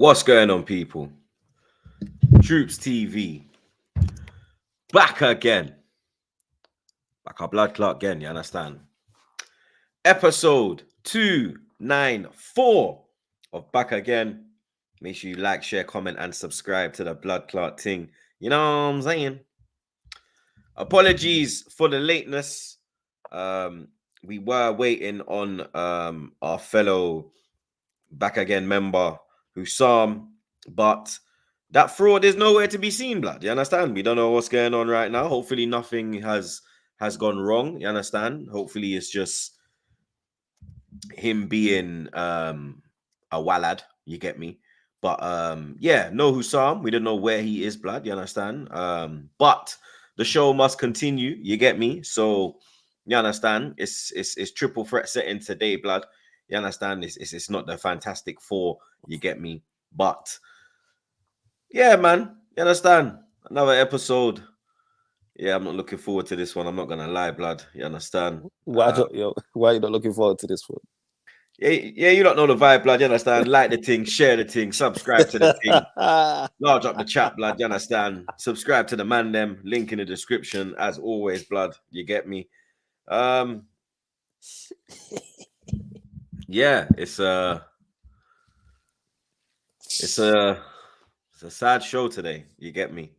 What's going on, people? TroopzTV back again. Back our blood clot again, you understand? Episode 294 of Back Again. Make sure you like, share, comment, and subscribe to the blood clot thing. You know what I'm saying? Apologies for the lateness. We were waiting on our fellow Back Again member Hussam, but that fraud is nowhere to be seen, blood. You understand? We don't know what's going on right now. Hopefully nothing has gone wrong. You understand? Hopefully it's just him being a wallad. You get me? But yeah, no Hussam. We don't know where he is, blood. You understand? But the show must continue. You get me? So you understand? It's triple threat setting today, blood. You understand? It's not the Fantastic Four. You get me? But yeah, man. You understand? Another episode. Yeah, I'm not looking forward to this one. I'm not gonna lie, blood. You understand? Why are you not looking forward to this one? Yeah, you don't know the vibe, blood. You understand? Like the thing, share the thing, subscribe to the thing. Large up the chat, blood. You understand? Subscribe to the man them. Link in the description, as always, blood. You get me? Yeah, it's a sad show today. You get me?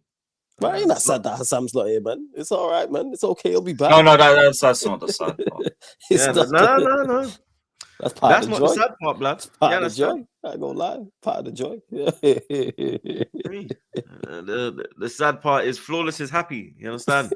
Right, you're not sad that Hassam's not here, man. It's all right, man. It's okay. He'll be back. No, that's not the sad part. No. That's part of the joy. Not the sad part, blood. Part of the joy. I ain't gonna lie. Part of the joy. The sad part is Flawless is happy. You understand?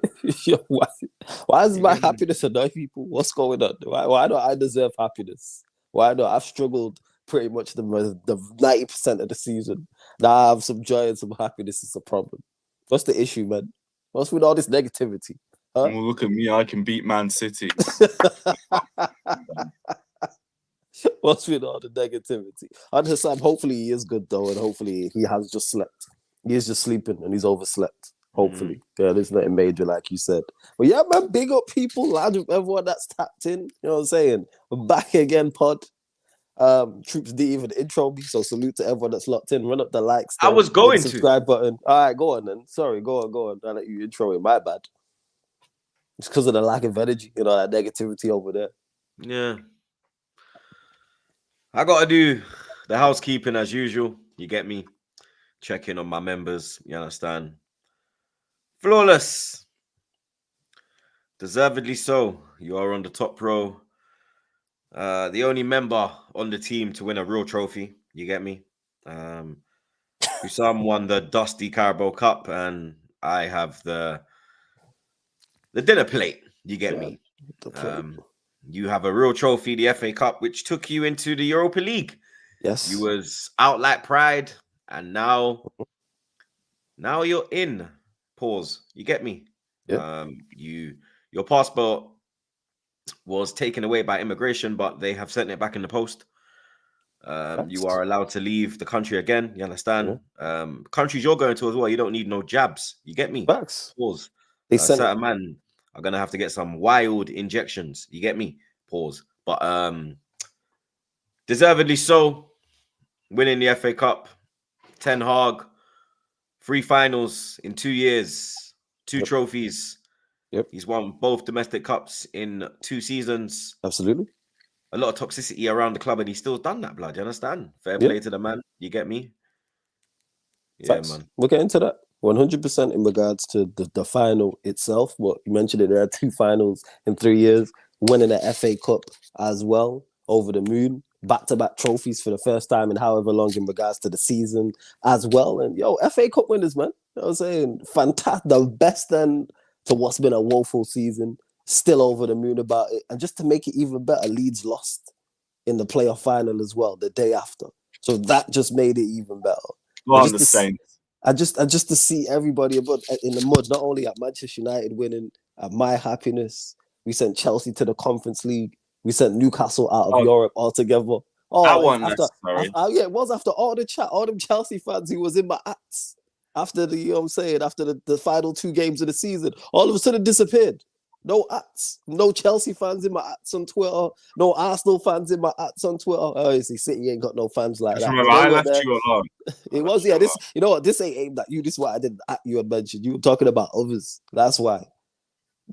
Why is my happiness annoy people? What's going on? Why don't I deserve happiness? Why don't I've struggled pretty much the 90% of the season? Now I have some joy and some happiness. It's a problem. What's the issue, man? What's with all this negativity? Huh? Well, look at me. I can beat Man City. What's with all the negativity? And Hassam, hopefully he is good though, and hopefully he has just slept. He is just sleeping and he's overslept. Hopefully. Yeah, there's nothing major like you said. But yeah, man, big up people, lad, everyone that's tapped in. You know what I'm saying? We're back again, pod. Troops didn't even intro me, so salute to everyone that's locked in. Run up the likes. I was going to subscribe button. All right, go on then. Sorry, go on. I let you intro it. My bad. It's because of the lack of energy, you know, that negativity over there. Yeah. I gotta do the housekeeping as usual. You get me? Check in on my members. You understand? Flawless. Deservedly so. You are on the top row. The only member on the team to win a real trophy. You get me? Hussam won the Dusty Carabao Cup, and I have the dinner plate. You get me? You have a real trophy, the FA Cup, which took you into the Europa League. Yes. You was out like pride, and now you're in. Pause. You get me? Yeah. Your passport was taken away by immigration, but they have sent it back in the post. You are allowed to leave the country again. You understand? Yeah. Countries you're going to as well, you don't need no jabs. You get me? Facts. Pause. Certain man are gonna have to get some wild injections. You get me? Pause. But deservedly so, winning the FA Cup, Ten Hag, 3 finals in 2 years, 2 trophies. Yep. He's won both domestic cups in 2 seasons. Absolutely. A lot of toxicity around the club, and he's still done that, blood. You understand? Fair play to the man. You get me? Yeah, man. We'll get into that 100% in regards to the final itself. What you mentioned it, there are 2 finals in 3 years, winning the FA Cup as well, over the moon, back-to-back trophies for the first time in however long in regards to the season as well. And FA Cup winners, man. You know what I'm saying? Fantastic, the best end to what's been a woeful season, still over the moon about it. And just to make it even better, Leeds lost in the playoff final as well the day after. So that just made it even better. Well, the same. I just to see everybody in the mud, not only at Manchester United winning, at my happiness. We sent Chelsea to the Conference League. We sent Newcastle out of Europe altogether. That one, it was after all the chat, all them Chelsea fans who was in my hats after the, after the final 2 games of the season, all of a sudden disappeared. No ats. No Chelsea fans in my ats on Twitter. No Arsenal fans in my ats on Twitter. Oh, you see, City ain't got no fans like Just that. remember, I left you alone. It was, yeah. This, you know what? This ain't aimed at you. This is why I didn't at you and mention. You were talking about others. That's why.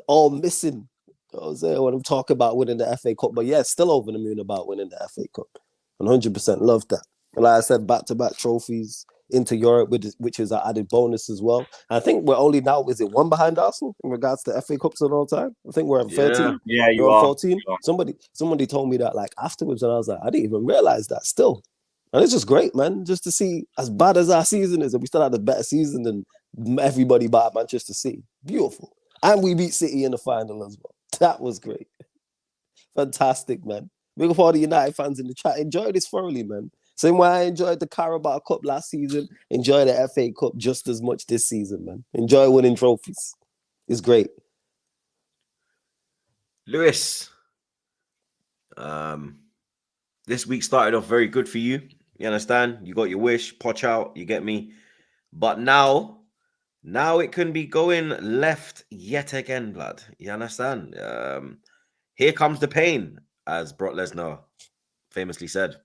All missing. I was there when I'm talking about winning the FA Cup. But yeah, still over the moon about winning the FA Cup. 100% love that. And like I said, back-to-back trophies into Europe, which is an added bonus as well. And I think we're only now, is it one behind Arsenal in regards to FA Cups of all time? I think we're on 13. Yeah, you are are. 14. Somebody told me that like afterwards, and I was like, I didn't even realize that still. And it's just great, man, just to see as bad as our season is, and we still had a better season than everybody but Manchester City. Beautiful. And we beat City in the final as well. That was great. Fantastic, man. Big up all the United fans in the chat. Enjoy this thoroughly, man. Same way I enjoyed the Carabao Cup last season, enjoy the FA Cup just as much this season, man. Enjoy winning trophies. It's great. Lewis, this week started off very good for you. You understand? You got your wish, potch out, you get me? But now it can be going left yet again, blood. You understand? Here comes the pain, as Brock Lesnar famously said.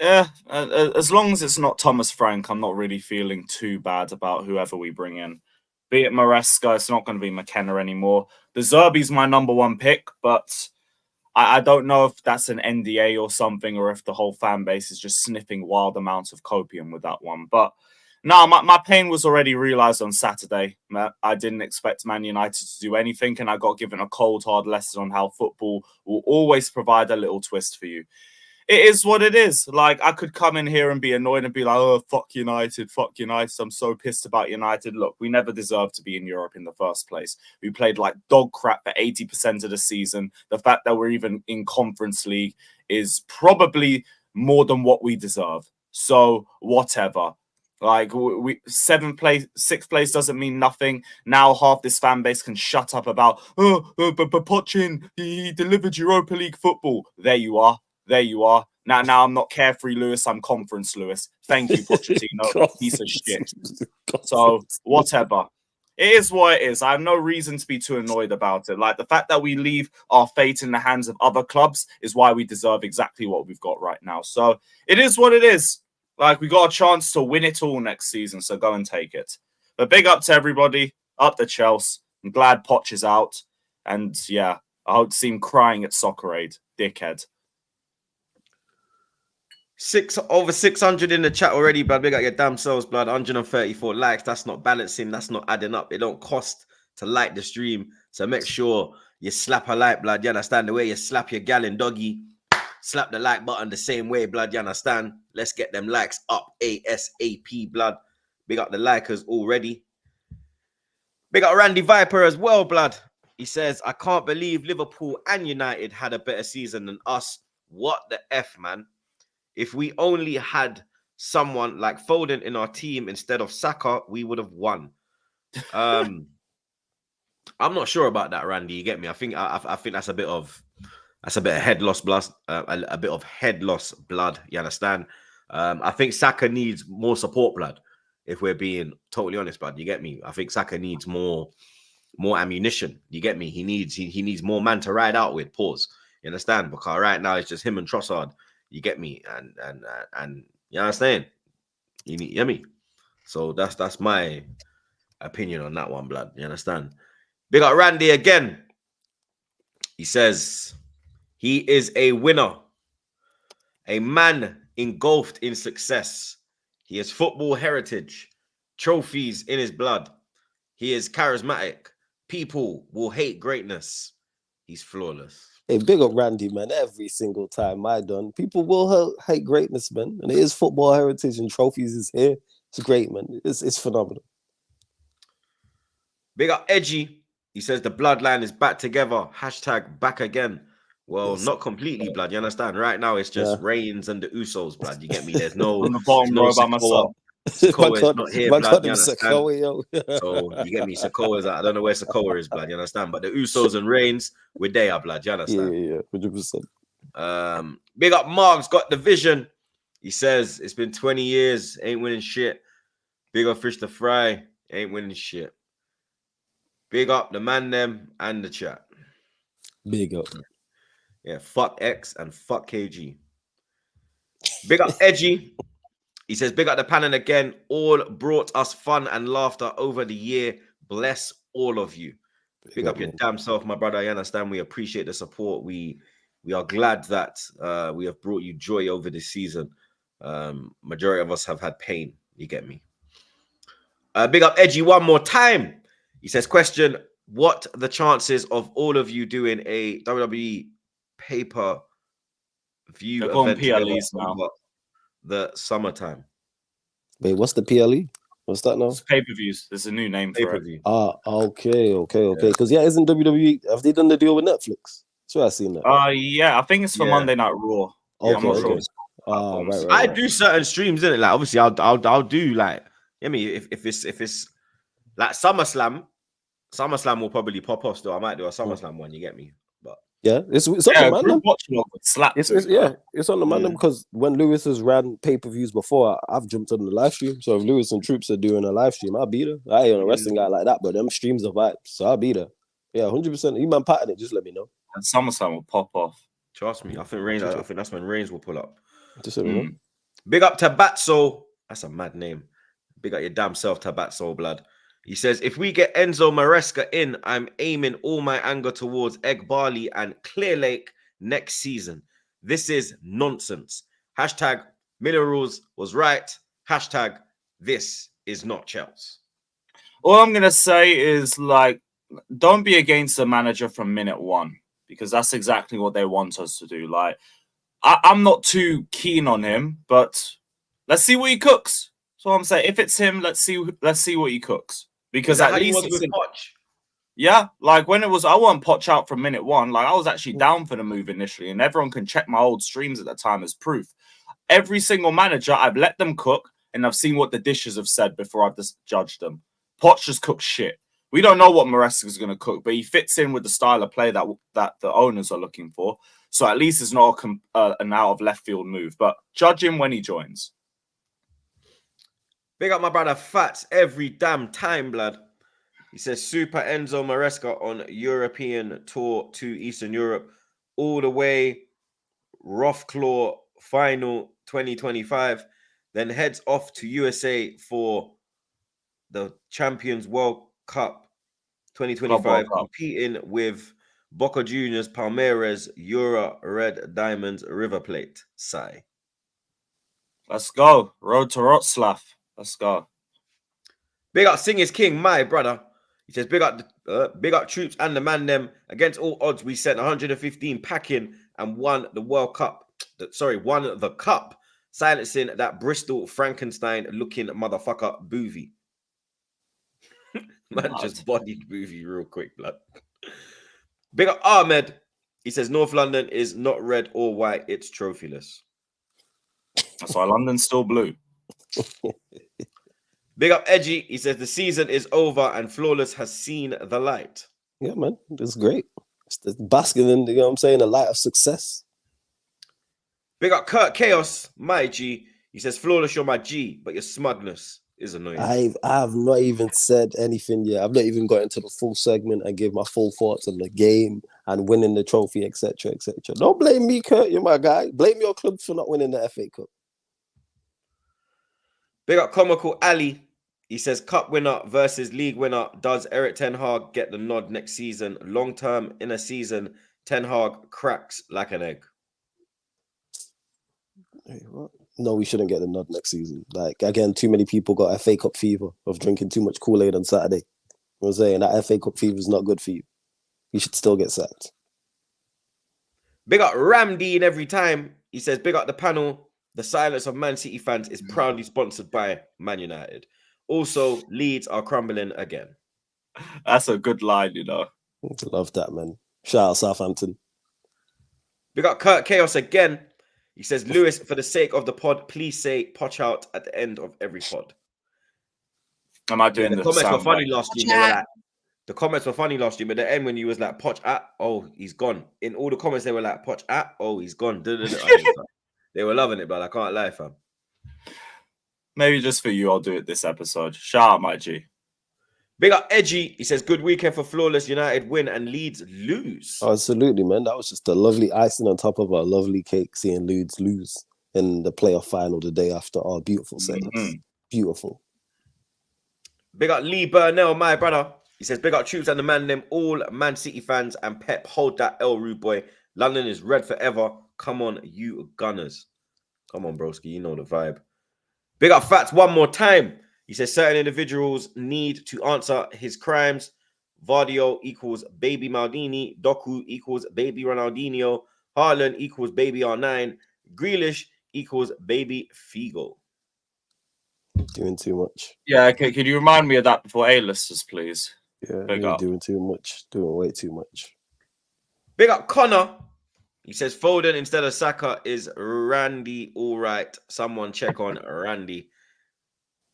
Yeah, as long as it's not Thomas Frank, I'm not really feeling too bad about whoever we bring in. Be it Maresca, it's not going to be McKenna anymore. The Zerbi's my number one pick, but I don't know if that's an NDA or something, or if the whole fan base is just sniffing wild amounts of copium with that one. But no, my pain was already realised on Saturday. I didn't expect Man United to do anything, and I got given a cold, hard lesson on how football will always provide a little twist for you. It is what it is. Like, I could come in here and be annoyed and be like, oh, fuck United. I'm so pissed about United. Look, we never deserved to be in Europe in the first place. We played like dog crap for 80% of the season. The fact that we're even in Conference League is probably more than what we deserve. So, whatever. Like, sixth place doesn't mean nothing. Now half this fan base can shut up about, but Pochin, he delivered Europa League football. There you are. Now I'm not Carefree Lewis, I'm Conference Lewis. Thank you, Pochettino, piece of shit. So, whatever. It is what it is. I have no reason to be too annoyed about it. Like, the fact that we leave our fate in the hands of other clubs is why we deserve exactly what we've got right now. So, it is what it is. Like, we got a chance to win it all next season, so go and take it. But big up to everybody, up the Chelsea. I'm glad Poch is out. And, yeah, I hope to see him crying at Soccer Aid. Dickhead. Over 600 in the chat already, blood. We got your damn selves, blood. 134 likes. That's not balancing. That's not adding up. It don't cost to like the stream. So make sure you slap a like, blood. You understand? The way you slap your gal and doggy, slap the like button the same way, blood. You understand? Let's get them likes up ASAP, blood. Big up the likers already. Big up Randy Viper as well, blood. He says, I can't believe Liverpool and United had a better season than us. What the F, man? If we only had someone like Foden in our team instead of Saka, we would have won. I'm not sure about that, Randy. You get me? I think that's a bit of head loss blood. A bit of head loss blood. You understand? I think Saka needs more support, blood. If we're being totally honest, blood, you get me? I think Saka needs more ammunition. You get me? He needs more man to ride out with. Pause. You understand? Because right now it's just him and Trossard. You get me? And you understand? You get me? So that's my opinion on that one, blood. You understand? Big up Randy again. He says he is a winner, a man engulfed in success. He has football heritage, trophies in his blood. He is charismatic. People will hate greatness. He's flawless. Hey, big up Randy, man. Every single time I done, people will hate greatness, man. And it is football heritage and trophies is here. It's great, man. It's phenomenal. Big up Edgy. He says the bloodline is back together. # back again. Well, yes. Not completely, blood. You understand? Right now, it's just Reigns and the Usos, blood. You get me? There's no on the bottom row by myself. Sokoa is not here, blood. You understand? So you get me? Sokoa's. I don't know where Sokoa is, blood. You understand? But the Usos and Reigns, we're there, blood. You understand? Yeah, 100%. Big up Mark's got the vision. He says it's been 20 years, ain't winning shit. Big up Fish to Fry, ain't winning shit. Big up the man them and the chat. Big up. Yeah, fuck X and fuck KG. Big up Edgy. He says, big up the panel again. All brought us fun and laughter over the year. Bless all of you. Big up your damn self, my brother. I understand. We appreciate the support. We are glad that we have brought you joy over this season. Majority of us have had pain. You get me? Big up Edgy one more time. He says, question, what the chances of all of you doing a WWE pay-per-view They're going event together PLEs now. over the summertime? Wait, what's the PLE? What's that now? It's pay-per-views. There's a new name for it. Pay-per-view. Okay. Because isn't WWE, have they done the deal with Netflix? So I've seen that. Yeah, I think it's for Monday Night Raw. Yeah, I'm not sure. Right. I do certain streams in it. Like obviously, I'll do like. I mean, if it's like SummerSlam will probably pop off. Still, I might do a SummerSlam one. You get me? But yeah, it's on the man. It's on the man because when Lewis has ran pay-per-views before, I've jumped on the live stream. So if Lewis and Troops are doing a live stream, I'll be there. I ain't a wrestling guy like that, but them streams are vibes, so I'll be there. Yeah, 100%. You man pattern it, just let me know. And SummerSlam will pop off. Trust me, I think that's when Reigns will pull up. Just let me know. Big up Tabatso. That's a mad name. Big up your damn self, Tabatso blood. He says, if we get Enzo Maresca in, I'm aiming all my anger towards Egg Barley and Clear Lake next season. This is nonsense. Hashtag Minerals was right. Hashtag this is not Chelsea. All I'm going to say is, like, don't be against the manager from minute one, because that's exactly what they want us to do. Like, I'm not too keen on him, but let's see what he cooks. So I'm saying, if it's him, let's see what he cooks. Because at least it's Poch. Yeah, like when it was, I want Poch out from minute one. Like I was actually down for the move initially, and everyone can check my old streams at the time as proof. Every single manager, I've let them cook, and I've seen what the dishes have said before I've just judged them. Poch just cooks shit. We don't know what Maresca is going to cook, but he fits in with the style of play that the owners are looking for. So at least it's not an out of left field move. But judge him when he joins. Big up my brother Fats every damn time, blood. He says Super Enzo Maresca on European tour to Eastern Europe, all the way Rough Claw final 2025, then heads off to USA for the Champions World Cup 2025, competing with Boca Juniors, Palmeiras, Euro, Red Diamonds, River Plate. Sigh. Let's go. Road to Wroclaw. Let's go. Big up Sing is King, my brother. He says, big up Troops and the man them. Against all odds, we sent 115 packing and won the World Cup. Won the cup, silencing that Bristol Frankenstein-looking motherfucker, Boovy. Man just bodied Boovy real quick, blood. Big up Ahmed. He says, North London is not red or white, it's trophyless. That's why London's still blue. Big up Edgy. He says the season is over and Flawless has seen the light. Yeah, man. It's great. It's basking in, you know what I'm saying, the light of success. Big up Kurt Chaos, my G. He says, Flawless, you're my G, but your smugness is annoying. I have not even said anything yet. I've not even got into the full segment and gave my full thoughts on the game and winning the trophy, etc., etc. Don't blame me, Kurt. You're my guy. Blame your club for not winning the FA Cup. Big up Comical Ali. He says, Cup winner versus league winner. Does Eric Ten Hag get the nod next season? Long term in a season, Ten Hag cracks like an egg. Hey, what? No, we shouldn't get the nod next season. Like, again, too many people got FA Cup fever of drinking too much Kool-Aid on Saturday. You know what I'm saying? That FA Cup fever is not good for you. You should still get sacked. Big up Ramdean every time. He says, big up the panel. The silence of Man City fans is proudly sponsored by Man United. Also, Leeds are crumbling again. That's a good line, you know. Love that, man. Shout out Southampton. Big up Kurt Chaos again. He says, Lewis, for the sake of the pod, please say Poch out at the end of every pod. Am I doing the comments were funny last year. They were like, the comments were funny last year, but at the end when you was like Poch at, oh, he's gone. In all the comments, they were like Poch at, oh, he's gone. They were loving it, but I can't lie, fam. Maybe just for you, I'll do it this episode. Shout out, my G. Big up Edgy. He says, good weekend for Flawless. United win and Leeds lose. Absolutely, man. That was just a lovely icing on top of a lovely cake, seeing Leeds lose in the playoff final the day after. Oh, beautiful settings. Beautiful. Big up Lee Burnell, my brother. He says, big up Troops and the man, them all Man City fans and Pep. Hold that L, rude boy. London is red forever. Come on, you Gunners. Come on, broski. You know the vibe. Big up Fats one more time. He says, certain individuals need to answer his crimes. Vardio equals baby Maldini. Doku equals baby Ronaldinho. Haaland equals baby R9. Grealish equals baby Figo. Doing too much. Yeah, okay. Could you remind me of that before A-listers, please? Yeah, you're doing too much. Doing way too much. Big up Connor. He says Foden instead of Saka is Randy. All right. Someone check on Randy.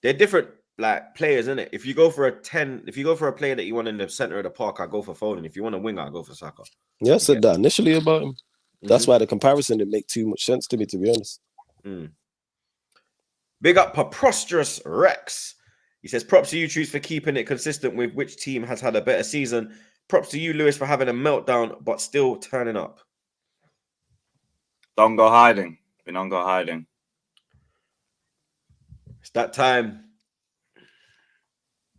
They're different like players, isn't it? If you go for a 10, if you go for a player that you want in the center of the park, I go for Foden. If you want a winger, I go for Saka. Yeah, I said that initially about him. That's why the comparison didn't make too much sense to me, to be honest. Big up Preposterous Rex. He says, props to you, Troops, for keeping it consistent with which team has had a better season. Props to you, Lewis, for having a meltdown, but still turning up. Don't go hiding. We don't go hiding. It's that time.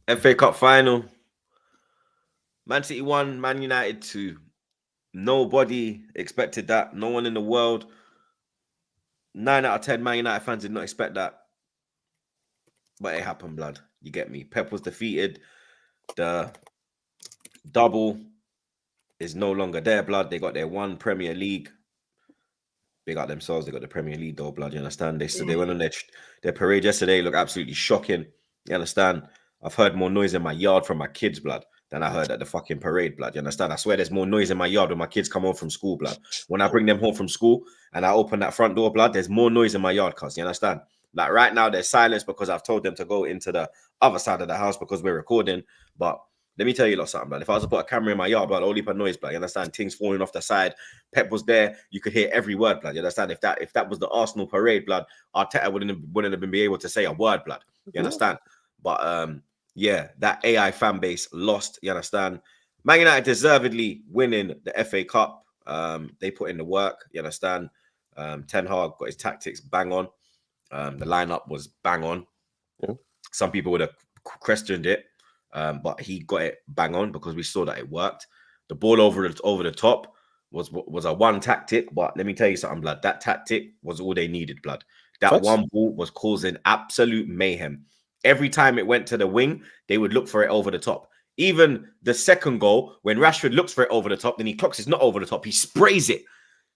FA Cup final. Man City 1, Man United 2. Nobody expected that. No one in the world. 9 out of 10 Man United fans did not expect that. But it happened, blood. You get me. Pep was defeated. The double is no longer there, blood. They got their one Premier League. They got themselves. They got the Premier League, though, blood. You understand? They went on their parade yesterday. Looked absolutely shocking. You understand? I've heard more noise in my yard from my kids, blood, than I heard at the fucking parade, blood. You understand? I swear there's more noise in my yard when my kids come home from school, blood. When I bring them home from school and I open that front door, blood, there's more noise in my yard, cuz. You understand? Like right now, there's silence because I've told them to go into the other side of the house because we're recording. But let me tell you something, blood. If I was to put a camera in my yard, blood, all heap of noise, blood. You understand? Things falling off the side. Pep was there. You could hear every word, blood. You understand? If that was the Arsenal parade, blood, Arteta wouldn't have been able to say a word, blood. You understand? But yeah, that AI fan base lost. You understand? Man United deservedly winning the FA Cup. They put in the work. You understand? Ten Hag got his tactics bang on. The lineup was bang on. Yeah. Some people would have questioned it, but he got it bang on because we saw that it worked. The ball over the top was a one tactic, but let me tell you something, blood. That tactic was all they needed, blood. That one ball was causing absolute mayhem. Every time it went to the wing, they would look for it over the top. Even the second goal, when Rashford looks for it over the top, then he clocks it's not over the top. He sprays it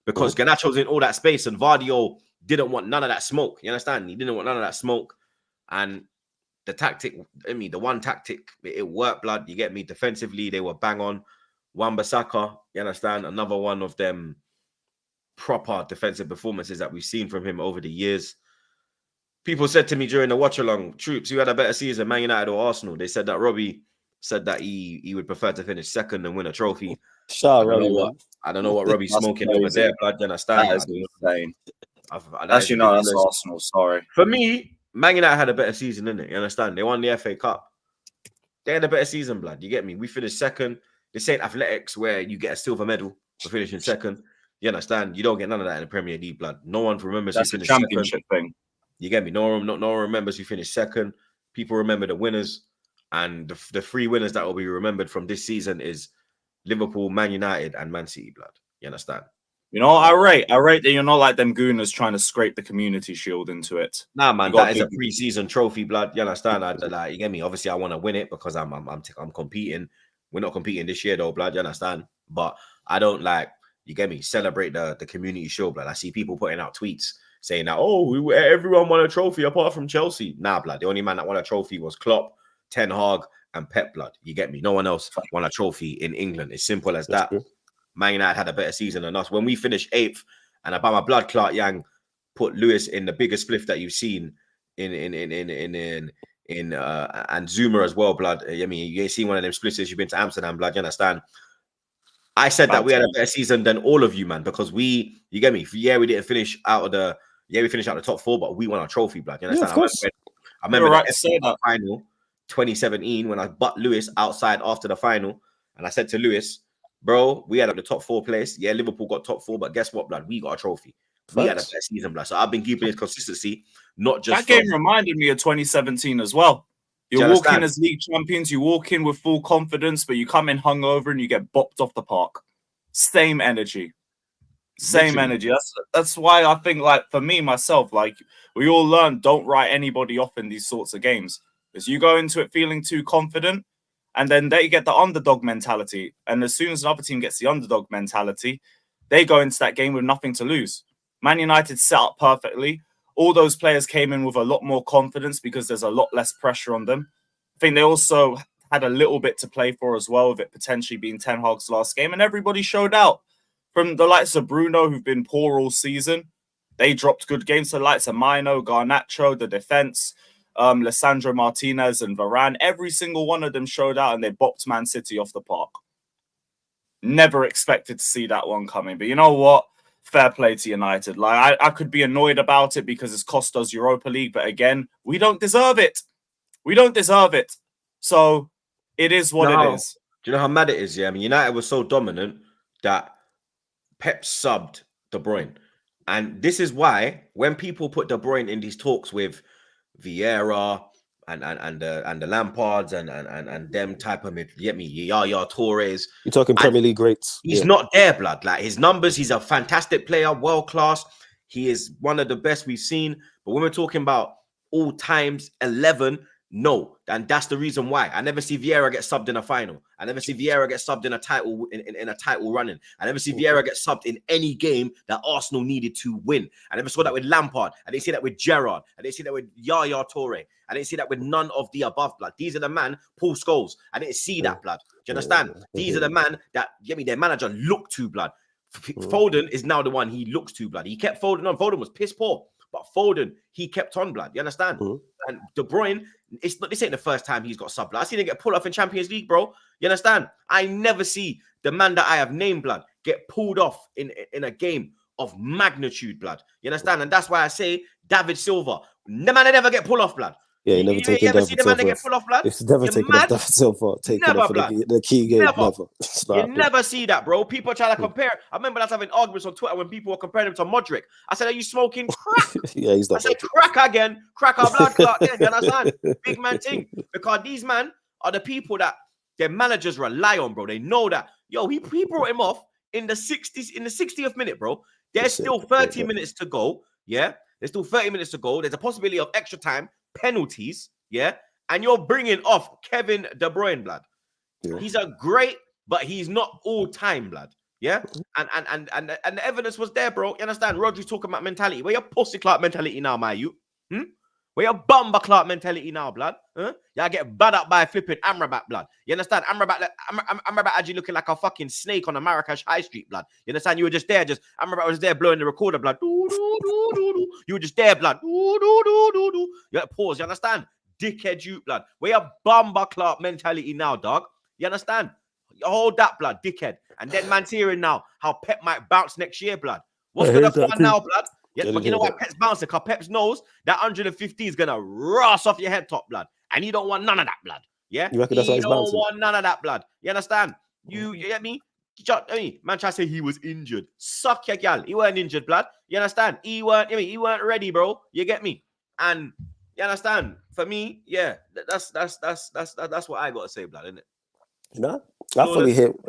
because Garnacho's in all that space and Vardio didn't want none of that smoke. You understand? He didn't want none of that smoke. And the tactic, the one tactic, it worked, blood. You get me? Defensively, they were bang on. Wan-Bissaka, you understand? Another one of them proper defensive performances that we've seen from him over the years. People said to me during the watch-along, Troops, who had a better season, Man United or Arsenal? They said that Robbie said that he would prefer to finish second and win a trophy. I don't know what Robbie's smoking over there, blood. You understand? That is insane. That's Arsenal. Sorry. For me, Man United had a better season, didn't it? You understand? They won the FA Cup. They had a better season, blood. You get me? We finished second. This ain't athletics where you get a silver medal for finishing second. You understand? You don't get none of that in the Premier League, blood. No one remembers who finished championship second. Thing. You get me? No one remembers who finished second. People remember the winners. And the three winners that will be remembered from this season is Liverpool, Man United, and Man City, blood. You understand? You know, I rate that you're not like them gooners trying to scrape the Community Shield into it. Nah, man, that is a pre-season trophy, blood. You understand? You get me? Obviously, I want to win it because I'm competing. We're not competing this year, though, blood. You understand? But I don't you get me? Celebrate the Community Shield, blood. I see people putting out tweets saying that, everyone won a trophy apart from Chelsea. Nah, blood. The only man that won a trophy was Klopp, Ten Hag, and Pep, blood. You get me? No one else won a trophy in England. It's simple as that. True. Man United had a better season than us. When we finished 8th, and about my blood clot Yang put Lewis in the biggest spliff that you've seen in and Zuma as well, blood. I mean, you ain't seen one of them spliffs you've been to Amsterdam, blood. You understand? I said that we had a better season than all of you, man, because you get me? Yeah, we didn't finish we finished out the top 4, but we won our trophy, blood. You understand? Yeah, of course. I remember the FA Cup final 2017 when I butt Lewis outside after the final. And I said to Lewis, bro, we had up the top 4 place. Yeah, Liverpool got top 4, but guess what, blood? We got a trophy. We had a better season, blood. So I've been keeping his consistency, not just that game reminded me of 2017 as well. You walk in as league champions, you walk in with full confidence, but you come in hungover and you get bopped off the park. Same energy. Same energy. That's why I think, like, for me, myself, like, we all learn, don't write anybody off in these sorts of games. Because you go into it feeling too confident, and then they get the underdog mentality. And as soon as another team gets the underdog mentality, they go into that game with nothing to lose. Man United set up perfectly. All those players came in with a lot more confidence because there's a lot less pressure on them. I think they also had a little bit to play for as well, with it potentially being Ten Hag's last game, and everybody showed out. From the likes of Bruno, who've been poor all season, they dropped good games. The likes of Mino, Garnacho, the defense, Lisandro Martinez and Varane, every single one of them showed out and they bopped Man City off the park. Never expected to see that one coming. But you know what? Fair play to United. Like, I could be annoyed about it because it's cost us Europa League, but again, we don't deserve it. We don't deserve it. So it is what it is. Do you know how mad it is? Yeah, I mean, United was so dominant that Pep subbed De Bruyne. And this is why when people put De Bruyne in these talks with Vieira and the Lampards and them type of mid, get me, Yaya Torres. You're talking Premier League greats. He's not there, blood. Like, his numbers, he's a fantastic player, world class. He is one of the best we've seen. But when we're talking about all times 11, no, and that's the reason why I never see Vieira get subbed in a final. I never see Vieira get subbed in a title in a title running. I never see Vieira get subbed in any game that Arsenal needed to win. I never saw that with Lampard. I didn't see that with Gerrard. I didn't see that with Yaya Toure. I didn't see that with none of the above, blood. These are the man, Paul Scholes. I didn't see that, blood. Do you understand? These are the man that, get me, their manager looked to, blood. Foden is now the one he looks to, blood. He kept Foden on. Foden was piss poor. But Foden, he kept on, blood. You understand? And De Bruyne, this ain't the first time he's got subbed. I seen him get pulled off in Champions League, bro. You understand? I never see the man that I have named, blood, get pulled off in a game of magnitude, blood. You understand? And that's why I say David Silva. The man never get pulled off, blood. Yeah, you never taken David Silva. Get pulled off, blood? It's never taken off David Silva. Taken off the key game. Never. You never see that, bro. People try to compare. I remember us having arguments on Twitter when people were comparing him to Modric. I said, are you smoking crack? Yeah, he's not. I said, crack again. Crack our blood clot again. You understand? Big man thing. Because these men are the people that their managers rely on, bro. They know that, yo, he brought him off in the 60th minute, bro. There's still 30 minutes to go. Yeah. There's still 30 minutes to go. There's a possibility of extra time, penalties, yeah, and you're bringing off Kevin De Bruyne, blood. Yeah. He's a great, but he's not all time, blood. Yeah, and the evidence was there, bro. You understand? Rodri's talking about mentality. Where your pussy clout mentality now, my you? Where your bumba clout mentality now, blood? Y'all get bad up by flipping Amrabat, blood. You understand? Amrabat actually looking like a fucking snake on a Marrakesh High Street, blood. You understand? You were just there, Amrabat was there blowing the recorder, blood. You were just there, blood. You had to pause, you understand? Dickhead, you, blood. Where your bumba clout mentality now, dog? You understand? You hold that, blood, dickhead. And then man's hearing now how Pep might bounce next year, blood. What's gonna fun now, blood? Yeah, but you know why Pep's bouncing? Because Pep knows that 150 is gonna rust off your head top, blood. And you don't want none of that, blood. Yeah? You reckon that's why he's bouncing? You don't want none of that, blood. You understand? You get me? Man try to say he was injured. Suck your gal. He weren't injured, blood. You understand? He weren't ready, bro. You get me? And you understand? For me, yeah, that's what I gotta say, blood, isn't it? No, I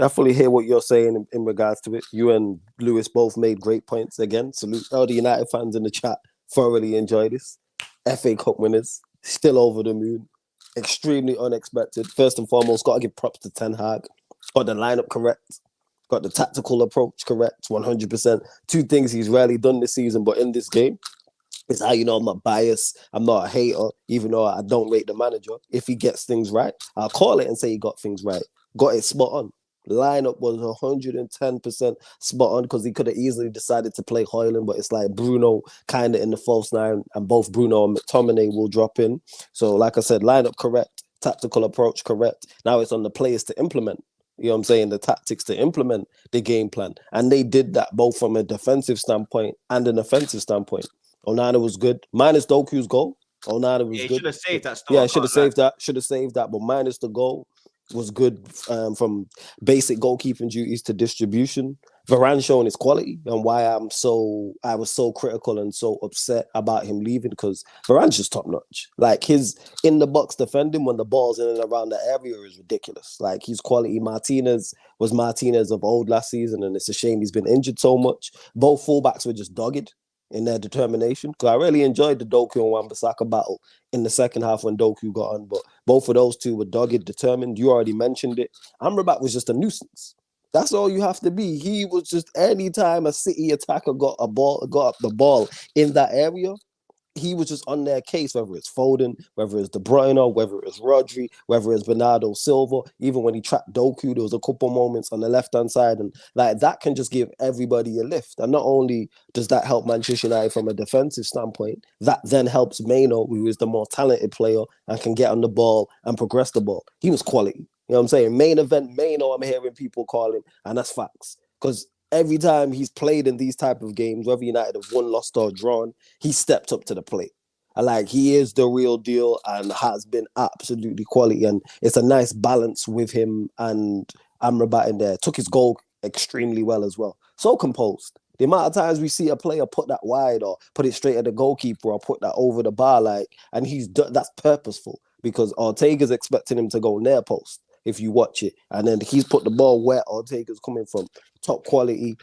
fully hear what you're saying in regards to it. You and Lewis both made great points. Again, salute all the United fans in the chat. Thoroughly enjoy this. FA Cup winners, still over the moon. Extremely unexpected. First and foremost, got to give props to Ten Hag. Got the lineup correct. Got the tactical approach correct, 100%. Two things he's rarely done this season, but in this game, it's how you know I'm not biased. I'm not a hater, even though I don't rate the manager. If he gets things right, I'll call it and say he got things right. Got it spot on. Lineup was 110% spot on because he could have easily decided to play Højlund, but it's like Bruno kind of in the false nine, and both Bruno and McTominay will drop in. So, like I said, lineup correct, tactical approach correct. Now it's on the players to implement. You know what I'm saying? The tactics to implement the game plan. And they did that both from a defensive standpoint and an offensive standpoint. Onana was good. Minus Doku's goal. Onana was Yeah, he good. should have saved that. Yeah, should have saved that. Should have saved that. But minus the goal was good from basic goalkeeping duties to distribution. Varane showing his quality and why I was so critical and so upset about him leaving, because Varane's just top notch. Like his in the box defending when the ball's in and around the area is ridiculous. Like he's quality. Martinez was Martinez of old last season, and it's a shame he's been injured so much. Both fullbacks were just dogged in their determination. Because I really enjoyed the Doku and Wan-Bissaka battle in the second half when Doku got on, but both of those two were dogged, determined. You already mentioned it. Amrabat was just a nuisance. That's all you have to be. He was just, anytime a City attacker got up the ball in that area, he was just on their case, whether it's Foden, whether it's De Bruyne, whether it's Rodri, whether it's Bernardo Silva. Even when he trapped Doku, there was a couple moments on the left-hand side, and like that can just give everybody a lift. And not only does that help Manchester United from a defensive standpoint, that then helps Maino, who is the more talented player and can get on the ball and progress the ball. He was quality. You know what I'm saying? Main event Maino, I'm hearing people call him, and that's facts. Because every time he's played in these type of games, whether United have won, lost, or drawn, he stepped up to the plate. And like, he is the real deal and has been absolutely quality. And it's a nice balance with him and Amrabat in there. Took his goal extremely well as well. So composed. The amount of times we see a player put that wide or put it straight at the goalkeeper or put that over the bar, like, and that's purposeful because Ortega's expecting him to go near post if you watch it. And then he's put the ball where Ortega's coming from. Top quality.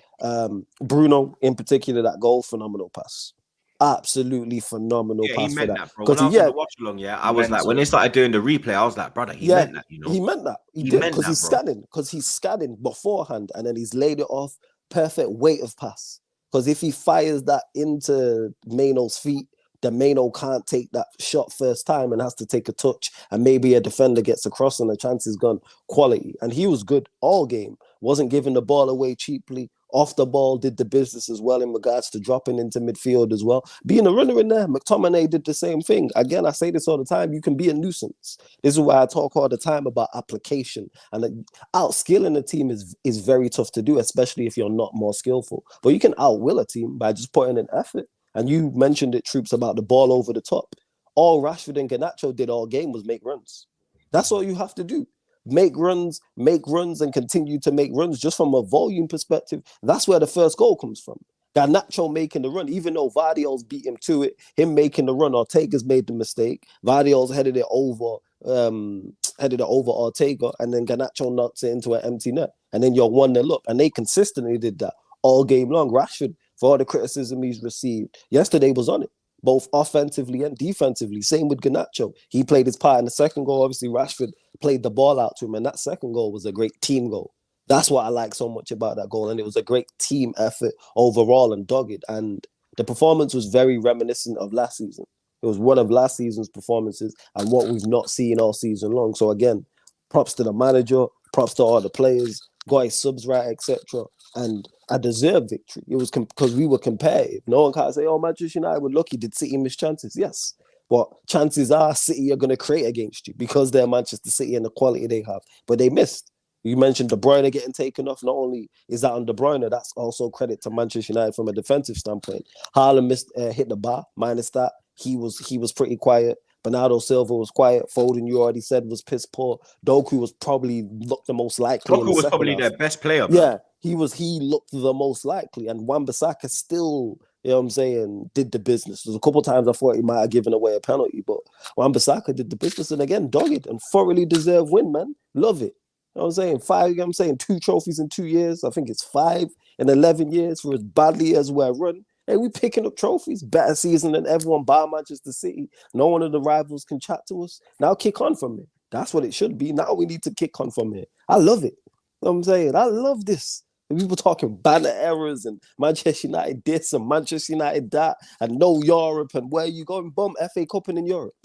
Bruno, in particular, that goal, phenomenal pass. Absolutely phenomenal pass. He for meant that, bro. When I was on the watch along, I was like, when they started doing the replay, I was like, brother, he meant that, you know. He meant that. He did, because he's scanning beforehand, and then he's laid it off. Perfect weight of pass. Because if he fires that into Maino's feet, the Maino can't take that shot first time and has to take a touch, and maybe a defender gets across and the chance is gone. Quality. And he was good all game. Wasn't giving the ball away cheaply. Off the ball, did the business as well in regards to dropping into midfield as well. Being a runner in there, McTominay did the same thing. Again, I say this all the time, you can be a nuisance. This is why I talk all the time about application. And outskilling a team is very tough to do, especially if you're not more skillful. But you can outwill a team by just putting in effort. And you mentioned it, Troops, about the ball over the top. All Rashford and Garnacho did all game was make runs. That's all you have to do. Make runs, and continue to make runs just from a volume perspective. That's where the first goal comes from. Garnacho making the run, even though Vardiol's beat him to it, him making the run, Ortega's made the mistake. Vardiol's headed it over Ortega, and then Garnacho knocks it into an empty net. And then you're 1-0 up. And they consistently did that all game long. Rashford, for all the criticism he's received, yesterday was on it, both offensively and defensively. Same with Garnacho. He played his part in the second goal. Obviously, Rashford played the ball out to him, and that second goal was a great team goal. That's what I like so much about that goal, and it was a great team effort overall and dogged. And the performance was very reminiscent of last season. It was one of last season's performances and what we've not seen all season long. So again, props to the manager, props to all the players, got his subs right, etc. And I deserved victory. It was because we were competitive. No one can't say, oh, Manchester United were lucky. Did City miss chances? Yes. But chances are City are going to create against you because they're Manchester City and the quality they have. But they missed. You mentioned De Bruyne getting taken off. Not only is that on De Bruyne, that's also credit to Manchester United from a defensive standpoint. Haaland hit the bar. Minus that, he was pretty quiet. Bernardo Silva was quiet. Foden, you already said, was piss poor. Doku was probably looked the most likely. Doku was probably their best player. Yeah, he looked the most likely. And Wan-Bissaka still, you know what I'm saying, did the business. There's a couple times I thought he might have given away a penalty, but Wan-Bissaka did the business. And again, dogged and thoroughly deserved win, man. Love it. You know what I'm saying? 2 trophies in 2 years. I think it's 5 in 11 years for as badly as we're run. Hey, we picking up trophies. Better season than everyone bar Manchester City. No one of the rivals can chat to us. Now kick on from it. That's what it should be. Now we need to kick on from here. I love it. You know what I'm saying? I love this. People talking banner errors and Manchester United this and Manchester United that and no Europe and where you going? Boom, FA Cup in Europe.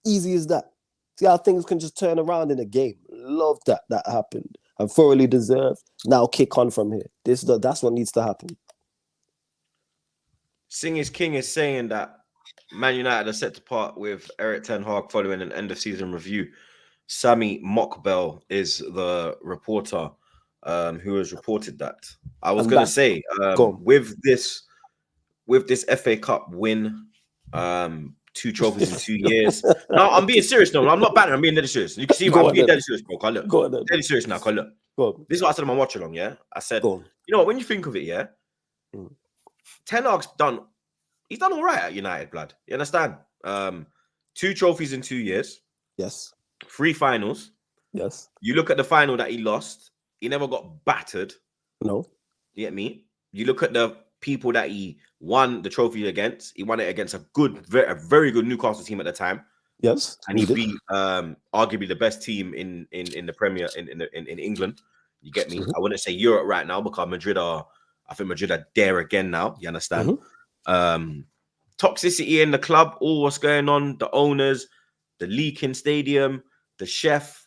Easy as that. See how things can just turn around in a game. Love that happened. And thoroughly deserved. Now kick on from here. That's what needs to happen. Sing is King is saying that Man United are set to part with Erik ten Hag following an end-of-season review. Sammy Mockbell is the reporter who has reported that. I was going to say, with this FA Cup win, 2 trophies in 2 years. No, I'm being serious. No, I'm not bantering. I'm being dead serious. You can see I'm being dead serious, bro. Look, go on then. Dead serious now. Look, this is what I said on my watch along. Yeah, I said, you know what? When you think of it, yeah, Ten Hag's done. He's done all right at United, blood. You understand? 2 trophies in 2 years. Yes. 3 finals. Yes. You look at the final that he lost. He never got battered. No. You get me? You look at the people that he won the trophy against. He won it against a very good Newcastle team at the time. Yes, and he beat arguably the best team in the Premier in England. You get me? I wouldn't say Europe right now because I think Madrid are there again now. You understand? Toxicity in the club, all what's going on, the owners, the leaking stadium, the chef.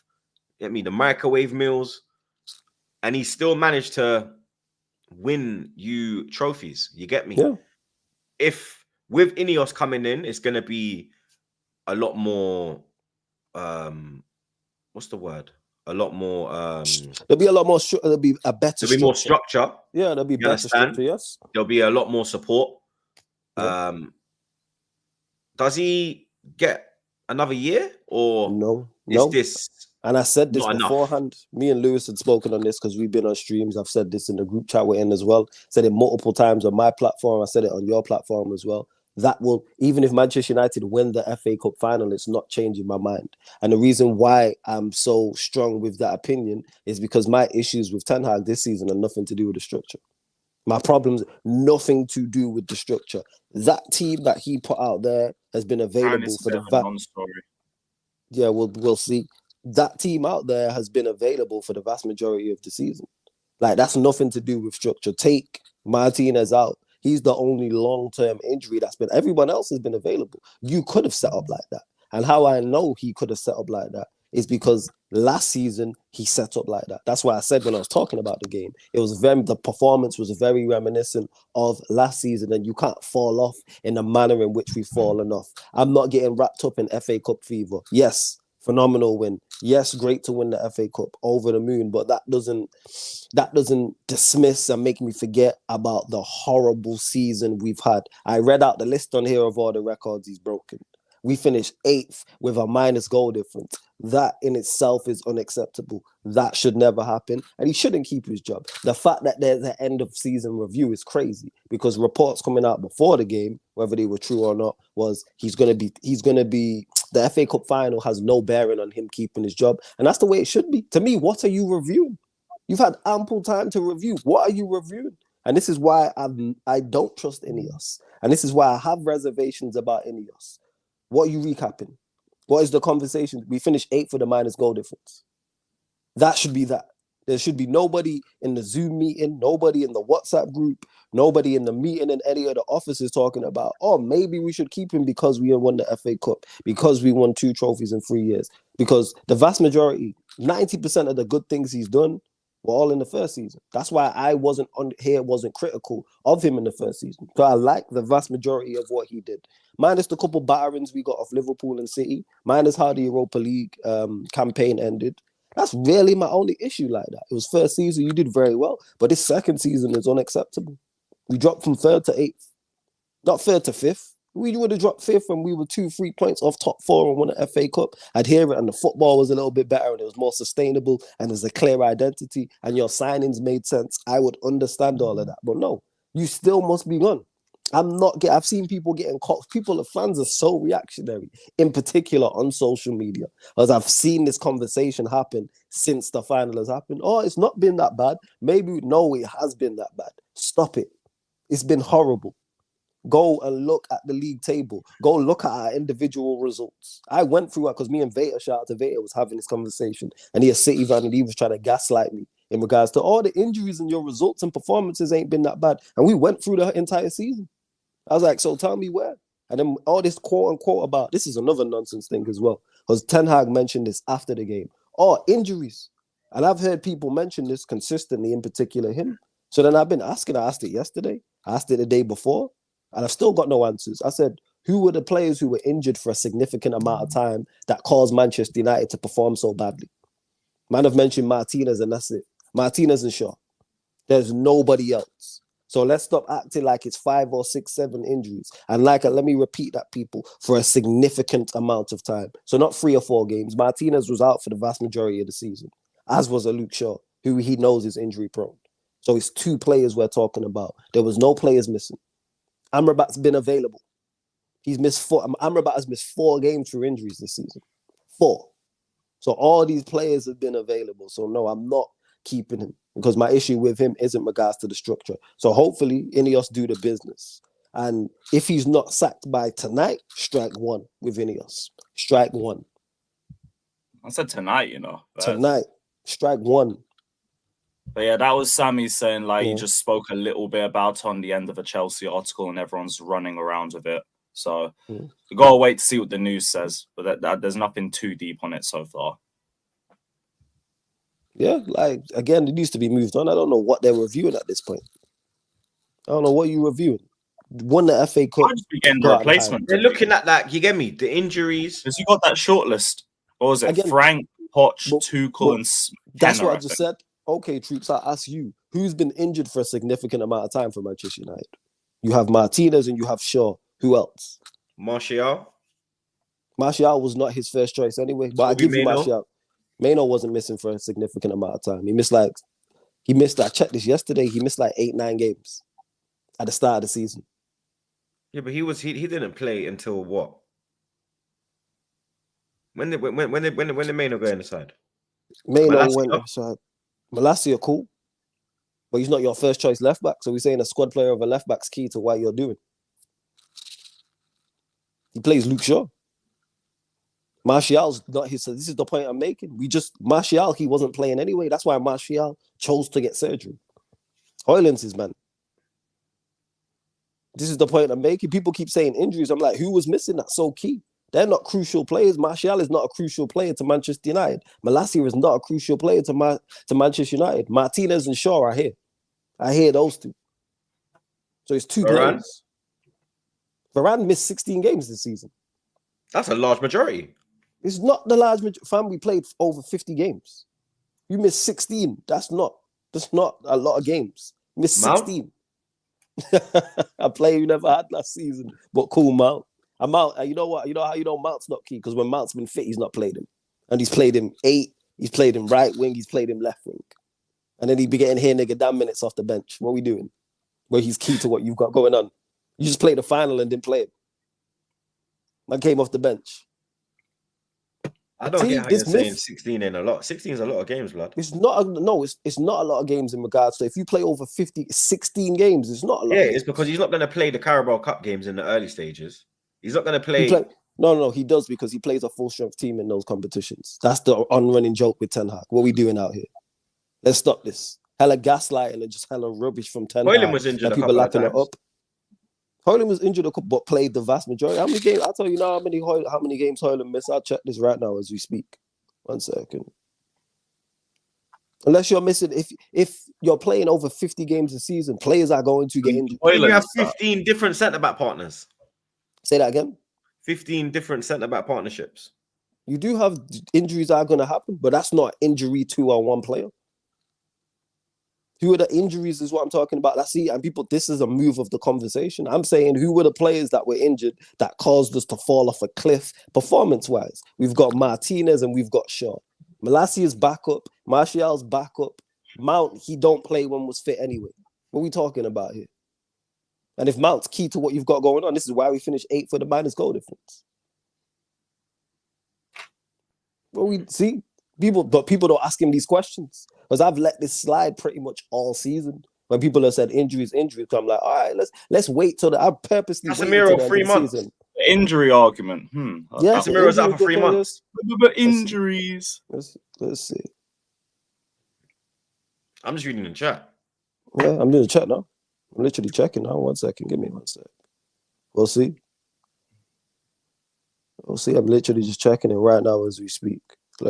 You get me? The microwave meals, and he still managed to win you trophies. You get me? Yeah. If with Ineos coming in, it's gonna be a lot more what's the word? A lot more there'll be a lot more there'll be a better there'll be more structure. Yeah, there'll be better structure, yes. There'll be a lot more support. Yeah. Does he get another year or no? Is this and I said this beforehand. Me and Lewis had spoken on this because we've been on streams. I've said this in the group chat we're in as well. Said it multiple times on my platform. I said it on your platform as well. That will, even if Manchester United win the FA Cup final, it's not changing my mind. And the reason why I'm so strong with that opinion is because my issues with Ten Hag this season are nothing to do with the structure. My problems, nothing to do with the structure. That team that he put out there has been available for the yeah, we'll see. That team out there has been available for the vast majority of the season. Like, that's nothing to do with structure. Take Martinez out. He's the only long-term injury that's been. Everyone else has been available. You could have set up like that. And how I know he could have set up like that is because last season he set up like that. That's why I said when I was talking about the game, the performance was very reminiscent of last season, and you can't fall off in the manner in which we've fallen off. I'm not getting wrapped up in FA Cup fever. Yes, phenomenal win. Yes, great to win the FA Cup, over the moon, but that doesn't dismiss and make me forget about the horrible season we've had. I read out the list on here of all the records he's broken. We finished 8th with a minus goal difference. That in itself is unacceptable. That should never happen. And he shouldn't keep his job. The fact that there's an end of season review is crazy, because reports coming out before the game, whether they were true or not, was he's gonna be the FA Cup final has no bearing on him keeping his job. And that's the way it should be. To me, what are you reviewing? You've had ample time to review. What are you reviewing? And this is why I don't trust Ineos. And this is why I have reservations about Ineos. What are you recapping? What is the conversation? We finished 8th for the minus goal difference. That should be that. There should be nobody in the Zoom meeting, nobody in the WhatsApp group, nobody in the meeting in any of the offices talking about, oh, maybe we should keep him because we won the FA Cup, because we won 2 trophies in 3 years. Because the vast majority, 90% of the good things he's done were all in the first season. That's why I wasn't critical of him in the first season. Because I like the vast majority of what he did. Minus the couple batterings we got off Liverpool and City, minus how the Europa League campaign ended. That's really my only issue like that. It was first season, you did very well, but this second season is unacceptable. We dropped from 3rd to 8th, not 3rd to 5th. We would have dropped 5th when we were 2-3 points off top 4 and won an FA Cup. I'd hear it, and the football was a little bit better, and it was more sustainable, and there's a clear identity, and your signings made sense. I would understand all of that, but no, you still must be gone. I've seen people getting caught. The fans are so reactionary, in particular on social media, as I've seen this conversation happen since the final has happened. Oh, it's not been that bad. Maybe, no, it has been that bad. Stop it. It's been horrible. Go and look at the league table. Go look at our individual results. I went through it because me and Veta, shout out to Veta, was having this conversation, and he a City fan, and he was trying to gaslight me in regards to all the injuries, and your results and performances ain't been that bad. And we went through the entire season. I was like, so tell me where. And then all this quote unquote about, this is another nonsense thing as well, because Ten Hag mentioned this after the game. Oh, injuries. And I've heard people mention this consistently, in particular him. So then I've been asking. I asked it yesterday. I asked it the day before. And I've still got no answers. I said, who were the players who were injured for a significant amount of time that caused Manchester United to perform so badly? Man have mentioned Martinez, and that's it. Martinez and Shaw. There's nobody else. So let's stop acting like it's 5 or 6, 7 injuries. And let me repeat that, people, for a significant amount of time. So not 3 or 4 games. Martinez was out for the vast majority of the season, as was a Luke Shaw, who he knows is injury prone. So it's 2 players we're talking about. There was no players missing. Amrabat's been available. He's missed 4. Amrabat has missed 4 games through injuries this season. 4. So all these players have been available. So no, I'm not keeping him, because my issue with him isn't regards to the structure. So hopefully Ineos do the business. And if he's not sacked by tonight, strike 1 with Ineos. Strike 1. I said tonight, Tonight, strike 1. But yeah, that was Sammy saying, like, he just spoke a little bit about on the end of a Chelsea article and everyone's running around with it. So we got to wait to see what the news says. But there's nothing too deep on it so far. Yeah, like, again, it needs to be moved on. I don't know what they're reviewing at this point. I don't know what you're reviewing. Won the FA Cup. I'll just be getting the replacement. They're looking at that, you get me, the injuries. Because you got that shortlist. What was it? Again, Frank, Poch, Tuchel, and that's what I just said. Okay, Troops, I ask you, who's been injured for a significant amount of time for Manchester United? You have Martinez and you have Shaw. Who else? Martial. Martial was not his first choice anyway, but I give you Martial. Maino wasn't missing for a significant amount of time. I checked this yesterday, he missed like 8-9 games at the start of the season. Yeah, but he didn't play until what? When did Maino go inside? Maino went inside. Malacia, cool. But he's not your first choice left back. So we're saying a squad player of a left back's key to what you're doing. He plays Luke Shaw. Martial's not his. This is the point I'm making. Martial, he wasn't playing anyway. That's why Martial chose to get surgery. Højlund's his man. This is the point I'm making. People keep saying injuries. I'm like, who was missing? That's so key. They're not crucial players. Martial is not a crucial player to Manchester United. Malacia is not a crucial player to Manchester United. Martinez and Shaw are here. I hear those 2. So it's 2 players. Varane missed 16 games this season. That's a large majority. It's not the large majority. Fam, we played over 50 games. You missed 16. That's not a lot of games. You missed 16. A player you never had last season. But cool, Mount. I'm out. You know what? You know how you know Mount's not key? Because when Mount's been fit, he's not played him. And he's played him 8. He's played him right wing. He's played him left wing. And then he'd be getting here, nigga, damn minutes off the bench. What are we doing? Where he's key to what you've got going on. You just played the final and didn't play it. Man came off the bench. I don't get how you're saying 16 ain't a lot. 16 is a lot of games, blood. It's not a lot of games in regards to if you play over 16 games, it's not a lot. Yeah, it's because he's not going to play the Carabao Cup games in the early stages. He's not going to play. No, he does because he plays a full strength team in those competitions. That's the on-running joke with Ten Hag. What are we doing out here? Let's stop this. Hella gaslighting and just hella rubbish from Ten Hag. Højlund was injured. People lapping it up. Højlund was injured but played the vast majority. How many games? I'll tell you now how many games Højlund missed. I'll check this right now as we speak. 1 second. Unless you're missing, if you're playing over 50 games a season, players are going to get injured. You have 15 different centre-back partners. Say that again. 15 different centre-back partnerships. You do have injuries are going to happen, but that's not injury to one player. Who are the injuries is what I'm talking about. And people, this is a move of the conversation. I'm saying who were the players that were injured that caused us to fall off a cliff performance-wise? We've got Martinez and we've got Shaw. Malacia's back up. Martial's back up. Mount, he don't play when was fit anyway. What are we talking about here? And if Mount's key to what you've got going on, this is why we finished 8th for the minus goal difference. Well, we see people don't ask him these questions because I've let this slide pretty much all season. When people have said injuries, so I'm like, all right, let's wait till I purposely. Casemiro 3 months. Season. Injury argument. Yeah, Casemiro's out for 3 months. But injuries. Let's see. I'm just reading the chat. Yeah, I'm doing the chat now. I'm literally checking now. 1 second. Give me 1 sec. We'll see. I'm literally just checking it right now as we speak.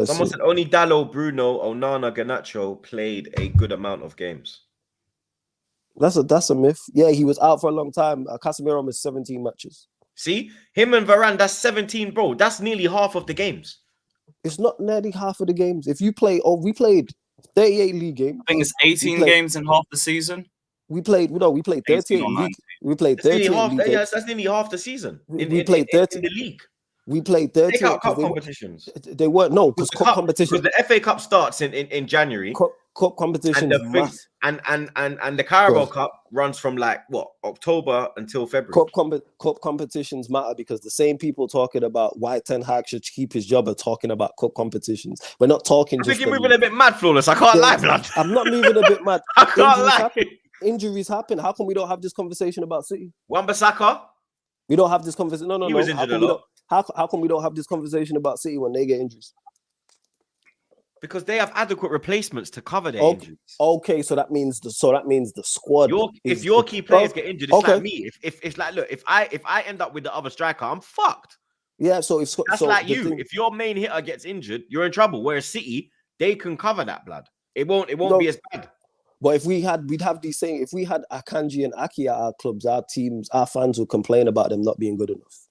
Someone said only Dallo, Bruno, Onana, Garnacho played a good amount of games. That's a myth. Yeah, he was out for a long time. Casemiro missed 17 matches. See? Him and Varane, that's 17, bro. That's nearly half of the games. It's not nearly half of the games. If you play, we played 38 league games. I think it's 18 games in half the season. We played 18 38 or league. 19. We played That's nearly 38 half. league. Yes, that's nearly half the season We played 30. in the league. We played Take 38 out cup because competitions. they weren't no Because because cup competition. because the FA Cup starts in January. Cup And competitions the thing, and the Carabao Cup runs from like what, October until February. Cup competitions matter because the same people talking about why Ten Hag should keep his job are talking about cup competitions. We're not talking. I just think you're moving a bit mad, Flawless. I can't lie, blood. I'm not moving a bit mad. I can't lie. Injuries happen. How come we don't have this conversation about City? Wan-Bissaka, we don't have this conversation. No. he was injured a lot. How come we don't have this conversation about City when they get injuries? Because they have adequate replacements to cover their injuries. Okay, so that means the squad. If your key players get injured, it's like me. If it's like, look, if I end up with the other striker, I'm fucked. Yeah, so if that's like you. If your main hitter gets injured, you're in trouble. Whereas City, they can cover that, blood. It won't be as bad. But if we'd have these saying, if we had Akanji and Aki at our clubs, our teams, our fans would complain about them not being good enough.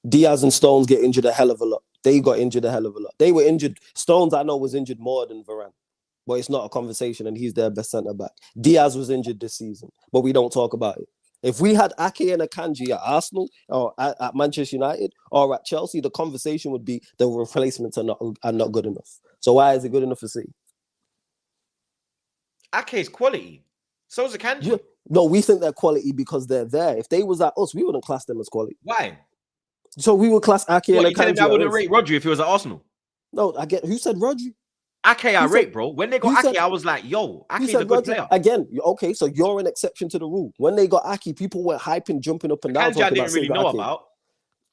Diaz and Stones get injured a hell of a lot. They got injured a hell of a lot. They were injured. Stones, I know, was injured more than Varane. But it's not a conversation, and he's their best centre-back. Diaz was injured this season, but we don't talk about it. If we had Ake and Akanji at Arsenal or at Manchester United or at Chelsea, the conversation would be the replacements are not good enough. So why is it good enough for City? Ake's quality. So is Akanji. Yeah. No, we think they're quality because they're there. If they was at us, we wouldn't class them as quality. Why? So we would class Ake and Akanji. You telling me I wouldn't rate Rodri if he was at Arsenal? No, I get. Who said Rodri? Ake, I rate, bro. When they got Ake, I was like, yo, Ake's a good player. Again, okay, so you're an exception to the rule. When they got Ake, people were hyping, jumping up and down. Akanji, I didn't really know about.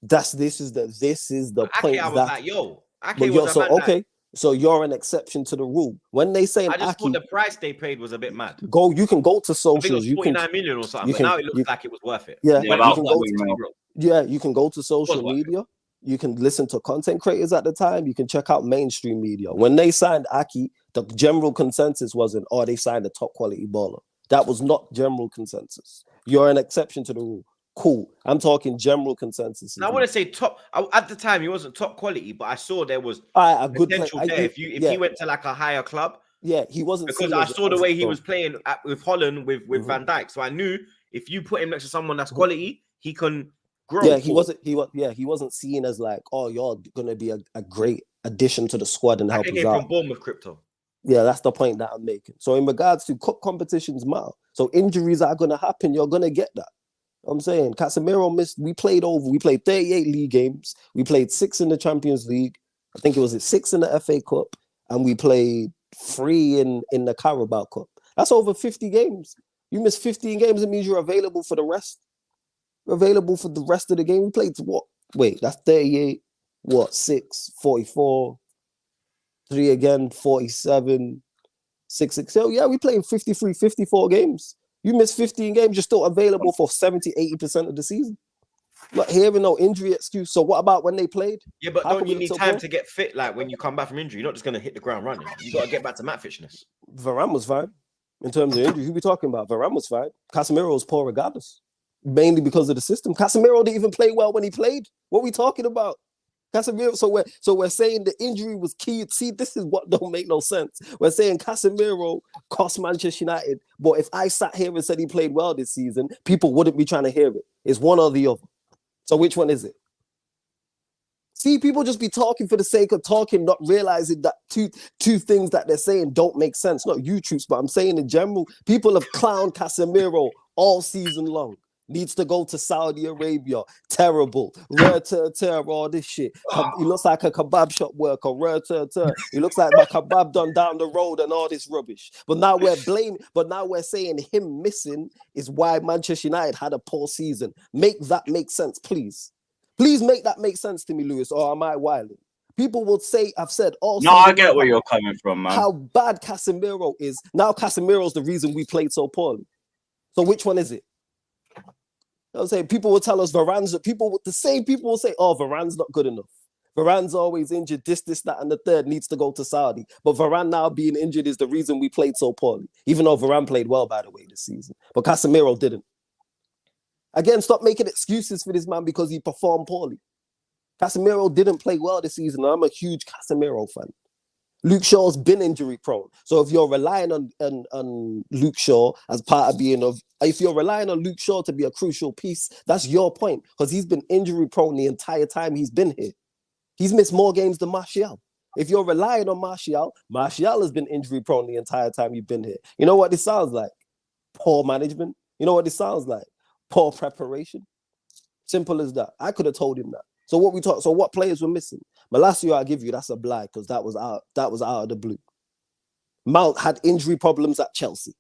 This is the point. Ake, I was like, yo, Ake was so okay. So you're an exception to the rule. When they say I just Ake, thought the price they paid was a bit mad. You can go to socials. I think it was 49 million or something, but now it looks like it was worth it. Yeah, you can go to social media. You can listen to content creators at the time. You can check out mainstream media. When they signed Ake, the general consensus wasn't, oh, they signed a top quality baller. That was not general consensus. You're an exception to the rule. Cool. I'm talking general consensus. Now, I want to say top. At the time, he wasn't top quality, but I saw there was a good potential there. If he went to like a higher club, he wasn't, because I saw the way he was playing with Holland with Van Dijk. So I knew if you put him next to someone that's quality, he can grow. Yeah, he wasn't seen as like, oh, you're gonna be a great addition to the squad and help us out. From Bournemouth crypto. Yeah, that's the point that I'm making. So in regards to cup competitions matter. So injuries are gonna happen. You're gonna get that. I'm saying Casemiro missed. We played 38 league games. We played 6 in the Champions League. I think it was 6 in the FA Cup, and we played 3 in the Carabao Cup. That's over 50 games. You miss 15 games, it means you're available for the rest. You're available for the rest of the game. We played what? Wait, that's 38. What? 6, 44, 3 again, 47, 6. So yeah, we played 53, 54 games. You miss 15 games, you're still available for 70, 80% of the season. Not hearing no injury excuse. So what about when they played? Yeah, but don't you need time to get fit? Like when you come back from injury, you're not just going to hit the ground running. You got to get back to mat fitness. Varane was fine in terms of injury. Who we talking about? Varane was fine. Casemiro was poor regardless, mainly because of the system. Casemiro didn't even play well when he played. What are we talking about? Casemiro. So we're saying the injury was key. See, this is what don't make no sense. We're saying Casemiro cost Manchester United, but if I sat here and said he played well this season, people wouldn't be trying to hear it. It's one or the other. So which one is it? See, people just be talking for the sake of talking, not realizing that two things that they're saying don't make sense. Not you, Troops, but I'm saying in general, people have clowned Casemiro all season long. Needs to go to Saudi Arabia. Terrible. All this shit. He looks like a kebab shop worker. He looks like my kebab done down the road and all this rubbish. But now we're saying him missing is why Manchester United had a poor season. Make that make sense, please. Please make that make sense to me, Lewis, or am I wilding? People will say, I've said also. No, I get where you're coming from, man. How bad Casemiro is. Now Casemiro's the reason we played so poorly. So which one is it? I'm saying people will tell us the same people will say, oh, Varane's not good enough. Varane's always injured, this, that, and the third needs to go to Saudi. But Varane now being injured is the reason we played so poorly. Even though Varane played well, by the way, this season. But Casemiro didn't. Again, stop making excuses for this man because he performed poorly. Casemiro didn't play well this season. I'm a huge Casemiro fan. Luke Shaw's been injury prone. So if you're relying on Luke Shaw as part of if you're relying on Luke Shaw to be a crucial piece, that's your point, because he's been injury prone the entire time he's been here. He's missed more games than Martial. If you're relying on Martial has been injury prone the entire time you've been here. You know what this sounds like? Poor management. You know what this sounds like? Poor preparation. Simple as that. I could have told him that. So what players were missing? Malacio, I give you, that's a lie, because that was out of the blue. Mount had injury problems at Chelsea.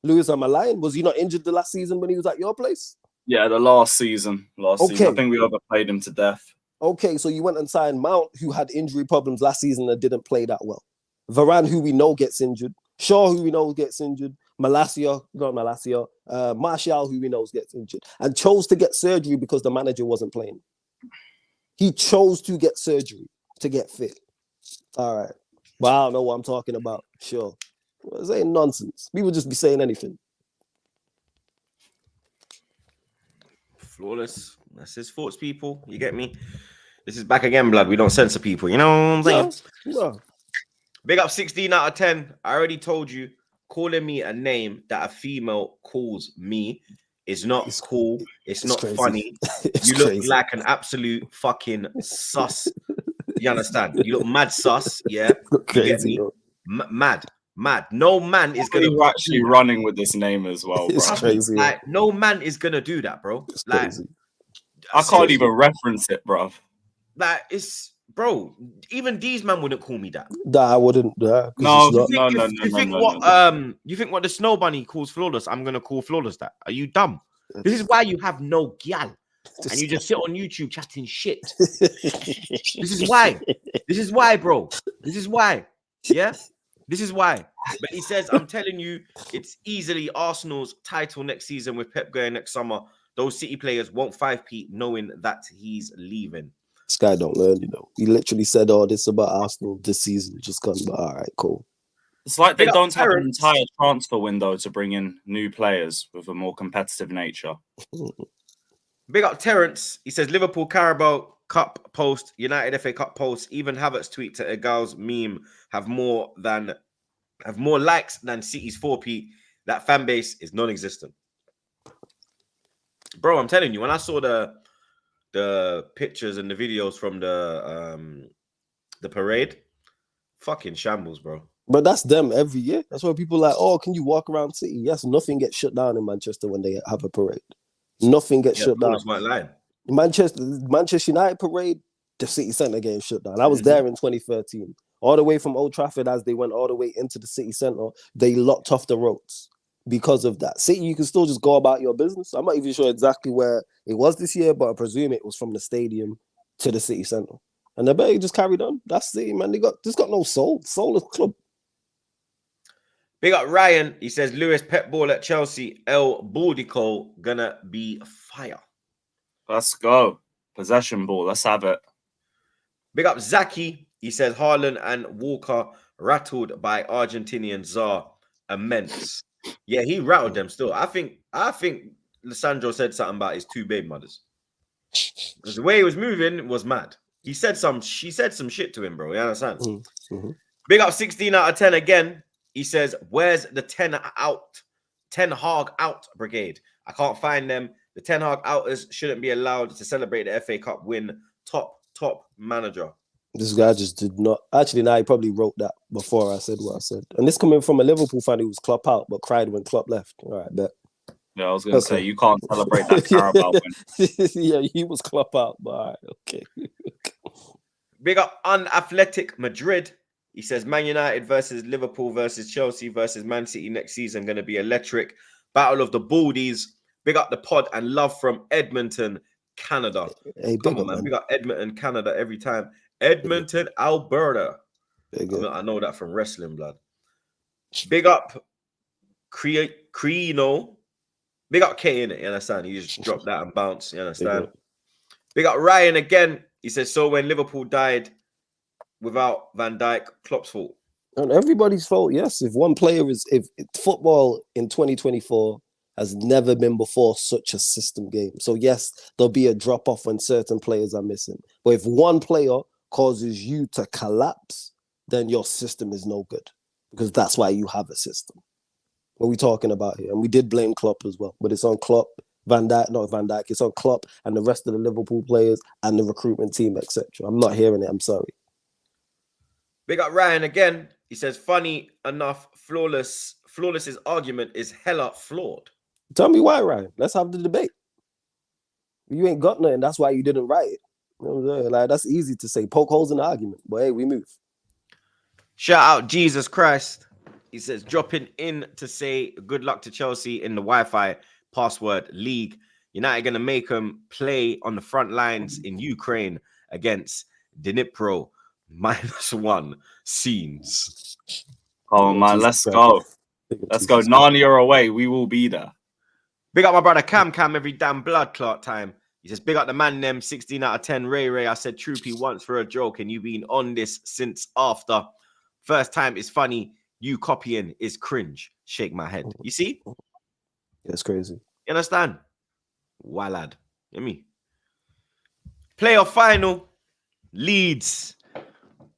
Lewis, am I lying? Was he not injured the last season when he was at your place? Yeah, the last season. I think we overplayed him to death. Okay, so you went and signed Mount, who had injury problems last season and didn't play that well. Varane, who we know gets injured. Shaw, who we know gets injured. Martial, who we know gets injured. And chose to get surgery because the manager wasn't playing. He chose to get surgery to get fit. All right. Well, I don't know what I'm talking about. Sure. Well, this ain't nonsense. People just be saying anything. Flawless. That's his thoughts, people. You get me? This is back again, blood. We don't censor people. You know what I'm saying? No. Big up 16 out of 10. I already told you, calling me a name that a female calls me is not cool. It's not crazy. funny. You look like an absolute fucking sus. You understand? You look mad sus. Yeah. Crazy. Mad. No man is gonna. You're actually running with this name as well, bro. It's crazy. Like, no man is gonna do that, bro. It's like, crazy. I can't even reference it, bro. Like, it's, bro. Even these man wouldn't call me that. Nah, I wouldn't. No. You think what the Snow Bunny calls Flawless, I'm gonna call Flawless that? Are you dumb? This is why you have no gal, and you just sit on YouTube chatting shit. This is why, bro. This is why. Yeah. This is why. But he says, I'm telling you, it's easily Arsenal's title next season with Pep going next summer. Those City players won't 5p knowing that he's leaving. This guy don't learn, you know. He literally said all this about Arsenal this season. Just gone, but all right, cool. It's like they don't have an entire transfer window to bring in new players with a more competitive nature. Big up Terence. He says Liverpool Carabao Cup post, United FA Cup post, even Havertz tweet to Egal's meme have more likes than City's 4p. That fan base is non-existent. Bro, I'm telling you, when I saw the pictures and the videos from the parade, fucking shambles, bro. But that's them every year. That's why people are like, oh, can you walk around City? Yes, nothing gets shut down in Manchester when they have a parade. Nothing gets shut down. Manchester United parade, the City Centre getting shut down. I was there in 2013. All the way from Old Trafford, as they went all the way into the City Centre, they locked off the roads because of that. City, you can still just go about your business. I'm not even sure exactly where it was this year, but I presume it was from the stadium to the City Centre. And the Bay just carried on. That's City, man. They got no soul. Soulless club. Big up Ryan. He says Lewis Pep ball at Chelsea. El Bordico gonna be fire. Let's go. Possession ball. Let's have it. Big up Zaki. He says Haaland and Walker rattled by Argentinian Czar. Immense. Yeah, he rattled them still. I think Lissandro said something about his two baby mothers. Because the way he was moving was mad. She said some shit to him, bro. You understand? Mm-hmm. Big up 16 out of 10 again. He says, where's the Ten Hag out brigade? I can't find them. The Ten Hag outers shouldn't be allowed to celebrate the FA Cup win. Top manager. This guy just did not. Actually, now he probably wrote that before I said what I said. And this coming from a Liverpool fan who was Klopp out, but cried when Klopp left. All right, bet. Yeah, I was going to say, you can't celebrate that Carabao win. Yeah, he was Klopp out, but all right, okay. Big up Unathletic Madrid. He says Man United versus Liverpool versus Chelsea versus Man City next season going to be electric. Battle of the Baldies. Big up the pod and love from Edmonton, Canada. Hey, come on, man. We got Edmonton, Canada every time. Edmonton, Alberta. I know that from wrestling, blood. Big up Creino. Big up K in it, you understand? He just dropped that and bounced, you understand? Big up Ryan again. He says, so when Liverpool died without Van Dijk, Klopp's fault. And everybody's fault, yes. If one player if football in 2024 has never been before such a system game. So yes, there'll be a drop-off when certain players are missing. But if one player causes you to collapse, then your system is no good, because that's why you have a system. What are we talking about here? And we did blame Klopp as well, but it's on Klopp, not Van Dijk. It's on Klopp and the rest of the Liverpool players and the recruitment team, etc. I'm not hearing it. I'm sorry. Big up Ryan again. He says, funny enough, Flawless's argument is hella flawed. Tell me why, Ryan. Let's have the debate. You ain't got nothing. That's why you didn't write it. You know what I'm saying? Like, that's easy to say. Poke holes in the argument. But hey, we move. Shout out Jesus Christ. He says, dropping in to say good luck to Chelsea in the Wi-Fi password league. United going to make them play on the front lines in Ukraine against Dnipro. -1 scenes. Oh man, let's go. Let's go. Narnia away. We will be there. Big up my brother Cam every damn blood clot time. He says, big up the man them 16 out of 10 Ray. I said Troopy once for a joke and you've been on this since after. First time is funny. You copying is cringe. Shake my head. You see? That's crazy. You understand? Why, lad? Hear me? Playoff final.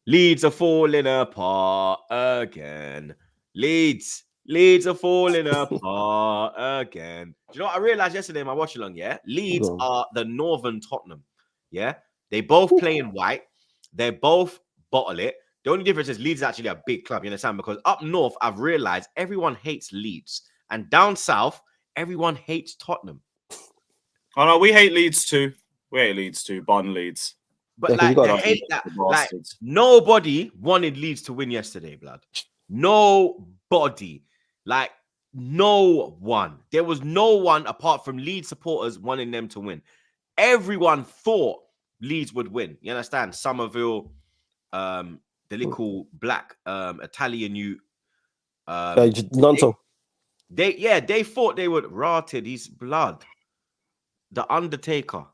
Leeds are falling apart again. Leeds are falling apart again. Do you know what I realized yesterday in my watch along? Yeah, Leeds are the Northern Tottenham. Yeah, they both play in white. They both bottle it. The only difference is Leeds is actually a big club. You understand? Because up north, I've realized everyone hates Leeds, and down south, everyone hates Tottenham. Oh no, we hate Leeds too. We hate Leeds too. Barn Leeds. But like, they hate that. Like, nobody wanted Leeds to win yesterday, blood. Nobody. Like, no one. There was no one apart from Leeds supporters wanting them to win. Everyone thought Leeds would win. You understand? Somerville, the little black Italian youth. Lonto. They thought they would rotted his blood. The Undertaker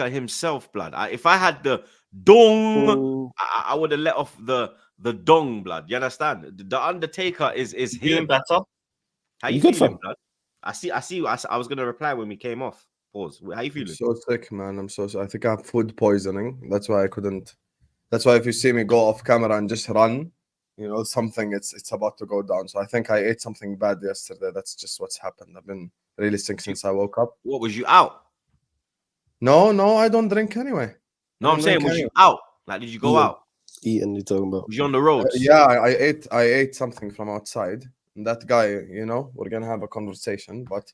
himself, blood. If I had the dong, I would have let off the dong, blood. You understand? The Undertaker is feeling better. How you feeling, blood? I see. I was gonna reply when we came off. Pause. How you feeling? I'm so sick, man. I'm so sick. I think I have food poisoning. That's why I couldn't. That's why if you see me go off camera and just run, you know, something it's about to go down. So I think I ate something bad yesterday. That's just what's happened. I've been really sick since I woke up. What, was you out? No, I don't drink anyway. No, I'm saying, was you out? Like, did you go out? Eating, you're talking about? Was you on the road? Yeah, I ate something from outside. And that guy, you know, we're gonna have a conversation, but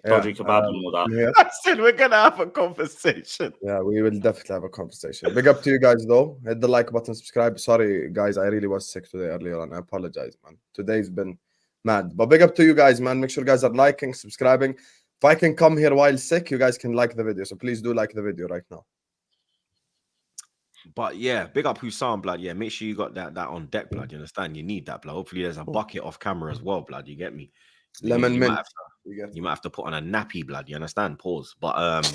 Dodgy kebab and all that. Yeah. I said we're gonna have a conversation. Yeah, we will definitely have a conversation. Big up to you guys though. Hit the like button, subscribe. Sorry guys, I really was sick today earlier on. I apologize, man. Today's been mad. But big up to you guys, man. Make sure you guys are liking, subscribing. If I can come here while sick, you guys can like the video. So please do like the video right now. But yeah, big up Hussam, blood. Yeah, make sure you got that on deck, blood. You understand? You need that, blood. Hopefully there's a bucket off camera as well, blood. You get me? Lemon mint. You might have to put on a nappy, blood. You understand? Pause. But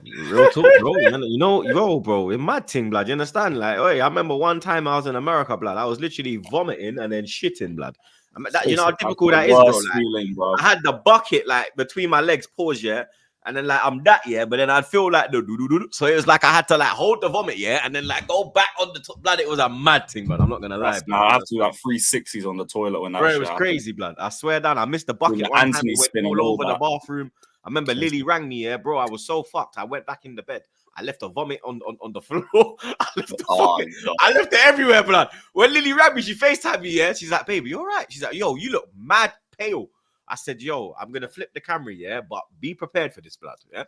real talk, bro. You know, yo, bro, in my thing, blood. You understand? Like, I remember one time I was in America, blood. I was literally vomiting and then shitting, blood. I mean, you know how difficult that is, bro. Like, feeling, bro. I had the bucket like between my legs, pause, yeah, and then like I'm that, yeah, but then I'd feel like so it was like I had to like hold the vomit, yeah, and then like go back on the top, blood. It was a mad thing, but I'm not gonna lie. I have to do like 360s on the toilet when that. Bro, it was crazy, blood. I swear down, I missed the bucket. One time we went all over the bathroom. I remember Lily rang me, yeah, bro. I was so fucked. I went back in the bed. I left the vomit on the floor. I left it everywhere, blood. When Lily rang me, she FaceTimed me, yeah. She's like, baby, you all right? She's like, yo, you look mad pale. I said, yo, I'm going to flip the camera, yeah, but be prepared for this, blood, yeah.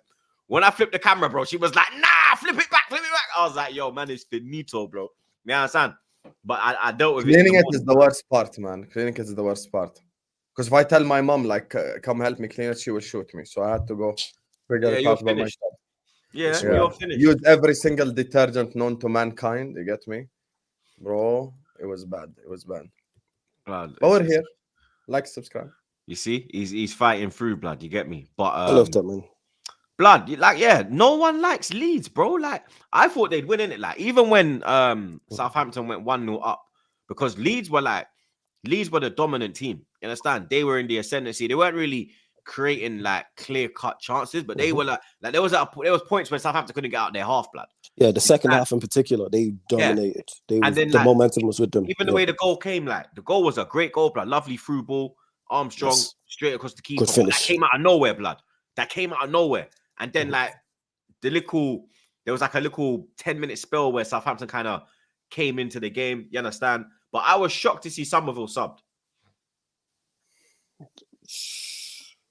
When I flipped the camera, bro, she was like, nah, flip it back. I was like, yo, man, it's finito, bro. You understand? But I dealt with Cleaning it is the worst part, man. Cleaning it is the worst part. Because if I tell my mom, like, come help me clean it, she will shoot me. So I had to go figure it out by myself. Yeah, you're finished. Use every single detergent known to mankind. You get me? Bro, it was bad. It was bad. Blood, but we're here. Like, subscribe. You see? He's fighting through, blood. You get me? But I love that, man. Blood, like, yeah, no one likes Leeds, bro. Like, I thought they'd win in it. Like, even when Southampton went 1-0 up, because Leeds were the dominant team. You understand? They were in the ascendancy. They weren't really creating like clear-cut chances, but they were like there was points where Southampton couldn't get out their half, blood. Yeah, the second half in particular, they dominated. And then, the momentum was with them. Even the way the goal came, like the goal was a great goal, blood. Lovely through ball, Armstrong straight across the keeper. Good finish. That came out of nowhere, blood. That came out of nowhere. And then like there was like a little 10-minute spell where Southampton kind of came into the game. You understand? But I was shocked to see Somerville subbed.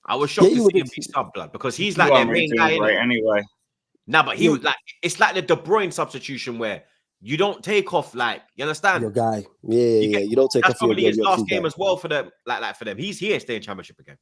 I was shocked to see him be subbed, blood, because he's like their main guy anyway. Nah, but he was like, it's like the De Bruyne substitution where you don't take off, like, you understand? Your guy. Yeah. You don't take off your probably his last game as well for them. Like for them. He's here staying championship again.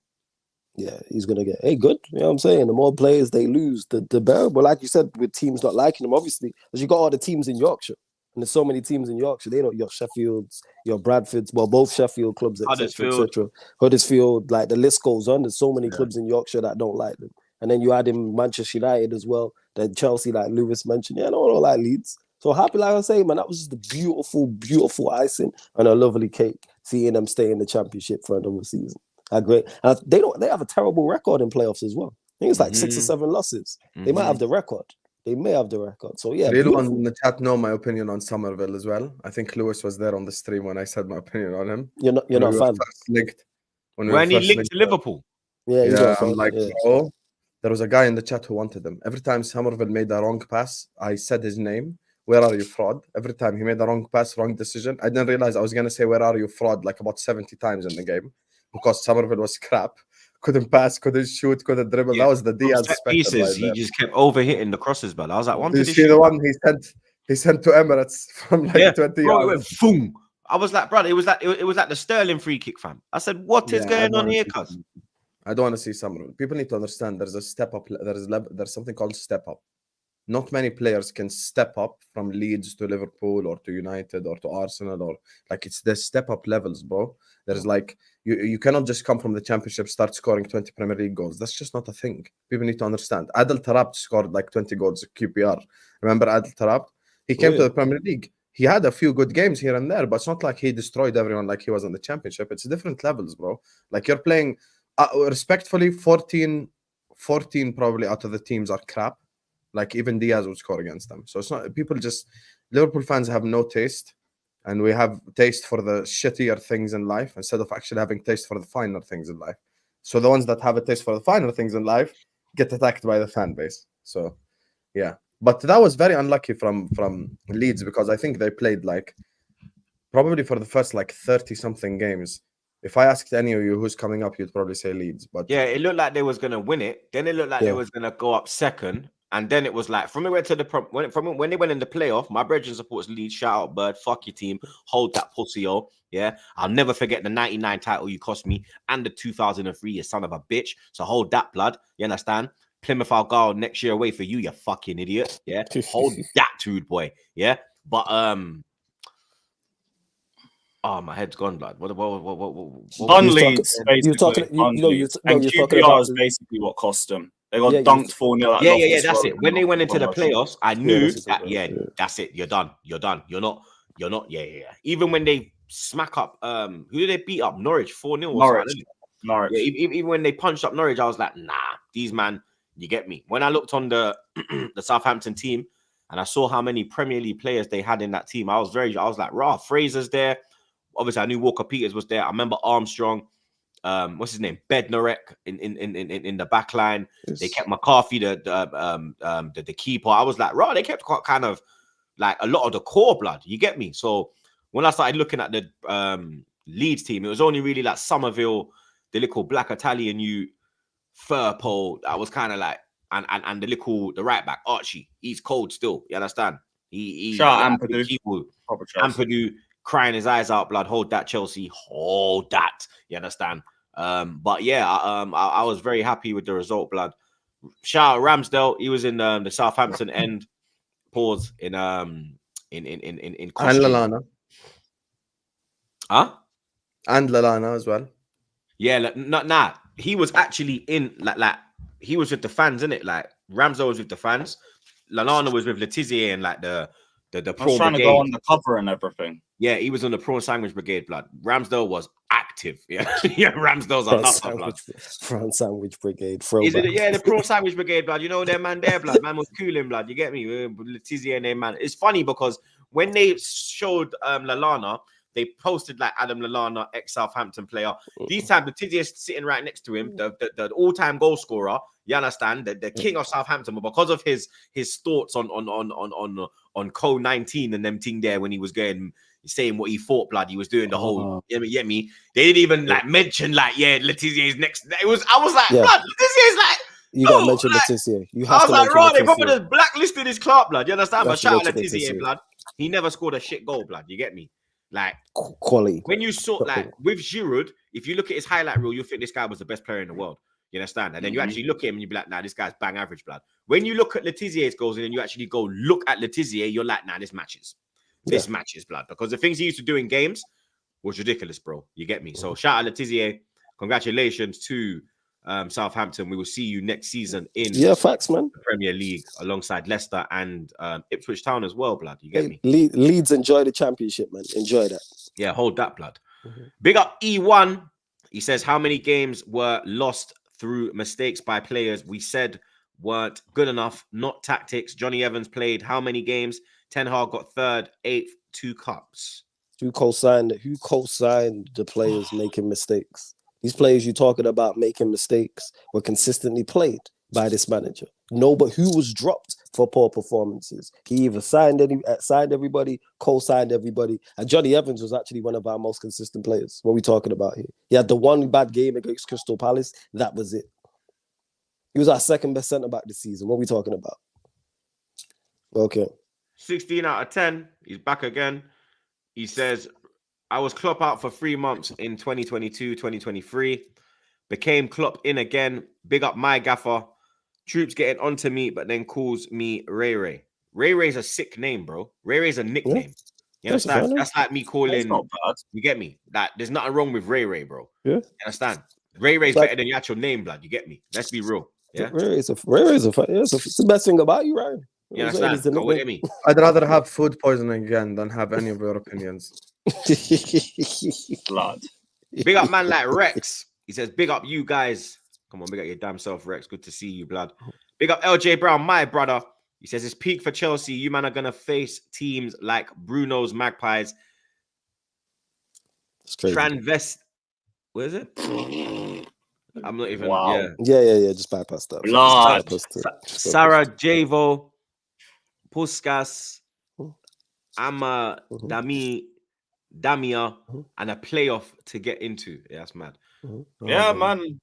Yeah, he's gonna get good. You know what I'm saying? The more players they lose, the better. But like you said, with teams not liking them, obviously, because you got all the teams in Yorkshire. And there's so many teams in Yorkshire. They know your Sheffields, your Bradfords, well, both Sheffield clubs, etc. Huddersfield, like the list goes on. There's so many clubs in Yorkshire that don't like them. And then you add in Manchester United as well. Then Chelsea, like Lewis mentioned, no one like Leeds. So happy, like I say, man, that was just the beautiful, beautiful icing and a lovely cake seeing them stay in the championship for another season. Great. And they have a terrible record in playoffs as well. I think it's like 6 or 7 losses. They might have the record. They may have the record. So yeah. Real one in the chat know my opinion on Somerville as well. I think Lewis was there on the stream when I said my opinion on him. You're not a fan. When he linked to Liverpool. Yeah, I'm like, bro, there was a guy in the chat who wanted him. Every time Somerville made a wrong pass, I said his name. Where are you, fraud? Every time he made a wrong pass, wrong decision. I didn't realize I was gonna say where are you, fraud, like about 70 times in the game, because Somerville was crap. Couldn't pass, couldn't shoot, couldn't dribble. That was the Diaz pieces. He just kept overhitting the crosses, but I was like, did you see the one he sent to Emirates from like 20 bro, yards? it went boom. I was like, brother, it was like the Sterling free kick, fam. I said, what is going on here, cuz? I don't want to see Somerville. People need to understand there's a step up. There's something called step up. Not many players can step up from Leeds to Liverpool or to United or to Arsenal, or like it's the step up levels, bro. There's like you cannot just come from the championship, start scoring 20 Premier League goals. That's just not a thing. People need to understand. Adel Tarabt scored like 20 goals at QPR. Remember Adel Tarabt? He came to the Premier League. He had a few good games here and there, but it's not like he destroyed everyone like he was in the championship. It's different levels, bro. Like you're playing, respectfully, 14 probably out of the teams are crap. Like even Diaz would score against them. So it's not, people just, Liverpool fans have no taste, and we have taste for the shittier things in life instead of actually having taste for the finer things in life. So the ones that have a taste for the finer things in life get attacked by the fan base. So yeah, but that was very unlucky from Leeds, because I think they played like probably for the first like 30 something games. If I asked any of you who's coming up, you'd probably say Leeds. But yeah, it looked like they was gonna win it. Then it looked like they was gonna go up second. And then it was like when they went in the playoff, my brethren supports Leeds. Shout out, Bird. Fuck your team. Hold that pussy, yo. Yeah, I'll never forget the 99 title you cost me and the 2003, you son of a bitch. So hold that, blood. You understand? Plymouth Argyle next year away for you, you fucking idiot. Yeah, hold that, dude, boy. Yeah, but oh, my head's gone, blood. What? Leeds, basically. QPR is basically what cost them. They got dunked 4-0. Yeah, that's it. When they went into the playoffs, I knew that, that's it. You're done. You're not. Yeah. Even when they smack up, who did they beat up? Norwich 4-0. Norwich. Yeah, even when they punched up Norwich, I was like, nah, these man, you get me. When I looked on the the Southampton team and I saw how many Premier League players they had in that team, I was like, rah, Fraser's there. Obviously, I knew Walker Peters was there. I remember Armstrong. What's his name? Bednarek in the back line. Yes. They kept McCarthy, the keeper. I was like, right, they kept kind of like a lot of the core, blood. You get me? So when I started looking at the Leeds team, it was only really like Somerville, the little black Italian Firpo. I was kind of like, and the right back Archie. He's cold still. You understand? Shout out Ampadu crying his eyes out, blood. Hold that, Chelsea. Hold that. You understand? But yeah, I was very happy with the result, blood. Shout out Ramsdale. He was in the Southampton end. Pause in and Lallana. Huh? And Lallana as well. Yeah, nah. He was actually in like he was with the fans, innit? Like Ramsdale was with the fans. Lallana was with Letizia and like the The I was prawn trying to brigade. go on the cover and everything. Yeah, he was on the prawn sandwich brigade, blood. Ramsdale was active. Yeah, yeah. Ramsdale's a Prawn nutter, blood. sandwich brigade. Is Throwback. it? Yeah, the prawn sandwich brigade, blood. You know their man there, blood. Man was cooling, blood. You get me? Letizia and their man. It's funny because when they showed Lallana, they posted like Adam Lallana, ex-Southampton player. These times, Letizia is sitting right next to him, the all-time goal scorer. You understand? The king of Southampton, but because of his thoughts on Co-19 and them thing there when he was saying what he thought, blood, he was doing the whole. You get me? They didn't even like mention Letizia is next. I was like, blood, Letizia is like. You gotta mention Letizia. You have I was to like, mention right, they Letizia. probably just blacklisted his club, blood. You understand? You But have to shout out mention Letizia, Letizia. blood. He never scored a shit goal, blood. You get me? Like Quality. when you saw like with Giroud, if you look at his highlight reel, you'll think this guy was the best player in the world. You understand? And then you actually look at him and you be like, nah, this guy's bang average, blood. When you look at Letizia's goals and then you actually go look at Letizia, you're like, nah, this matches. This matches, blood. Because the things he used to do in games was ridiculous, bro. You get me? So shout out Letizia. Congratulations to Southampton. We will see you next season in facts, man. the Premier League alongside Leicester and Ipswich Town as well, blood. You get me? Leeds enjoy the championship, man. Enjoy that. Yeah, hold that, blood. Big up E1. He says, how many games were lost through mistakes by players we said weren't good enough, not tactics? Johnny Evans played how many games? Ten Hag got third, eighth, 2 cups. Who co-signed the players making mistakes? These players you're talking about making mistakes were consistently played by this manager. No, but who was dropped for poor performances? He either signed everybody, co-signed everybody. And Johnny Evans was actually one of our most consistent players. What are we talking about here? He had the one bad game against Crystal Palace. That was it. He was our second best centre-back this season. What are we talking about? Okay. 16 out of 10. He's back again. He says, I was Klopp out for 3 months in 2022, 2023. Became Klopp in again. Big up my gaffer. Troops getting onto me, but then calls me Ray Ray. Ray Ray's a sick name, bro. Ray Ray's a nickname. You understand? That's like me calling. You get me? That there's nothing wrong with Ray Ray, bro. Yeah. You understand? Ray Ray's better than your actual name, blood. You get me? Let's be real. Yeah. Ray Ray's it's the best thing about you, right? You understand? Go with me. I'd rather have food poisoning again than have any of your opinions. Blood. Big up man like Rex. He says, big up you guys. Come on, big up your damn self, Rex. Good to see you, blood. Big up LJ Brown, my brother. He says, it's peak for Chelsea. You man are going to face teams like Bruno's Magpies. It's crazy. Where is it? I'm not even. Wow. Yeah. Just bypass that. Blood. Sarajevo, Puskas, Ama, Damia, and a playoff to get into. Yeah, that's mad. Yeah, man.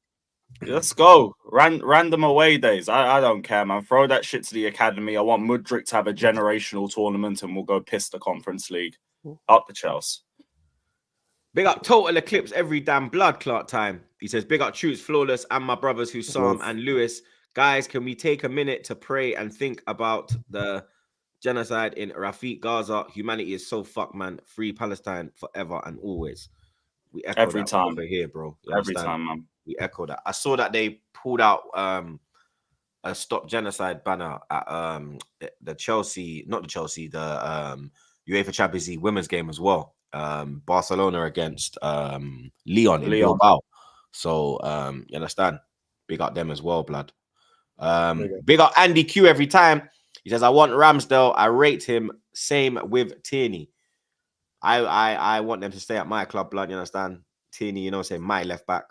Let's go. Random away days. I don't care, man. Throw that shit to the academy. I want Mudryk to have a generational tournament and we'll go piss the Conference League. Up the Chelsea. Big up Total Eclipse every damn blood clot time. He says, big up Troops, Flawless, and my brothers Hussam and Lewis. Guys, can we take a minute to pray and think about the genocide in Rafik, Gaza? Humanity is so fucked, man. Free Palestine forever and always. We echo every that time over here, bro. You every understand? time, man. We echo that. I saw that they pulled out a stop genocide banner at the Chelsea, not the Chelsea, the UEFA Champions League women's game as well. Barcelona against Leon in Bilbao. So you understand? Big up them as well, blood. Big up Andy Q every time. He says, I want Ramsdale. I rate him. Same with Tierney. I want them to stay at my club, blood. You understand? Tierney, you know, say my left back.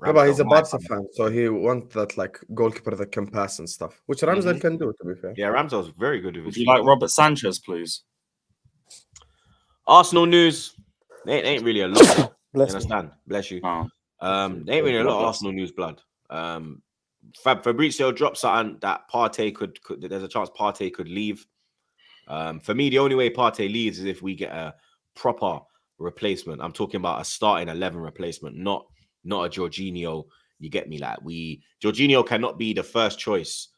Yeah, but he's a Barca fan, so he wants that like goalkeeper that can pass and stuff, which Ramsdale can do, to be fair. Yeah, Ramsdale's very good with his Would you like Robert Sanchez, please? Arsenal news. They ain't really a lot. You understand? Bless you. Oh. They ain't really a lot of Arsenal news, blood. Fabrizio dropped something that Partey could there's a chance Partey could leave. For me, the only way Partey leaves is if we get a proper replacement. I'm talking about a starting 11 replacement, not a Jorginho. You get me? Like Jorginho cannot be the first choice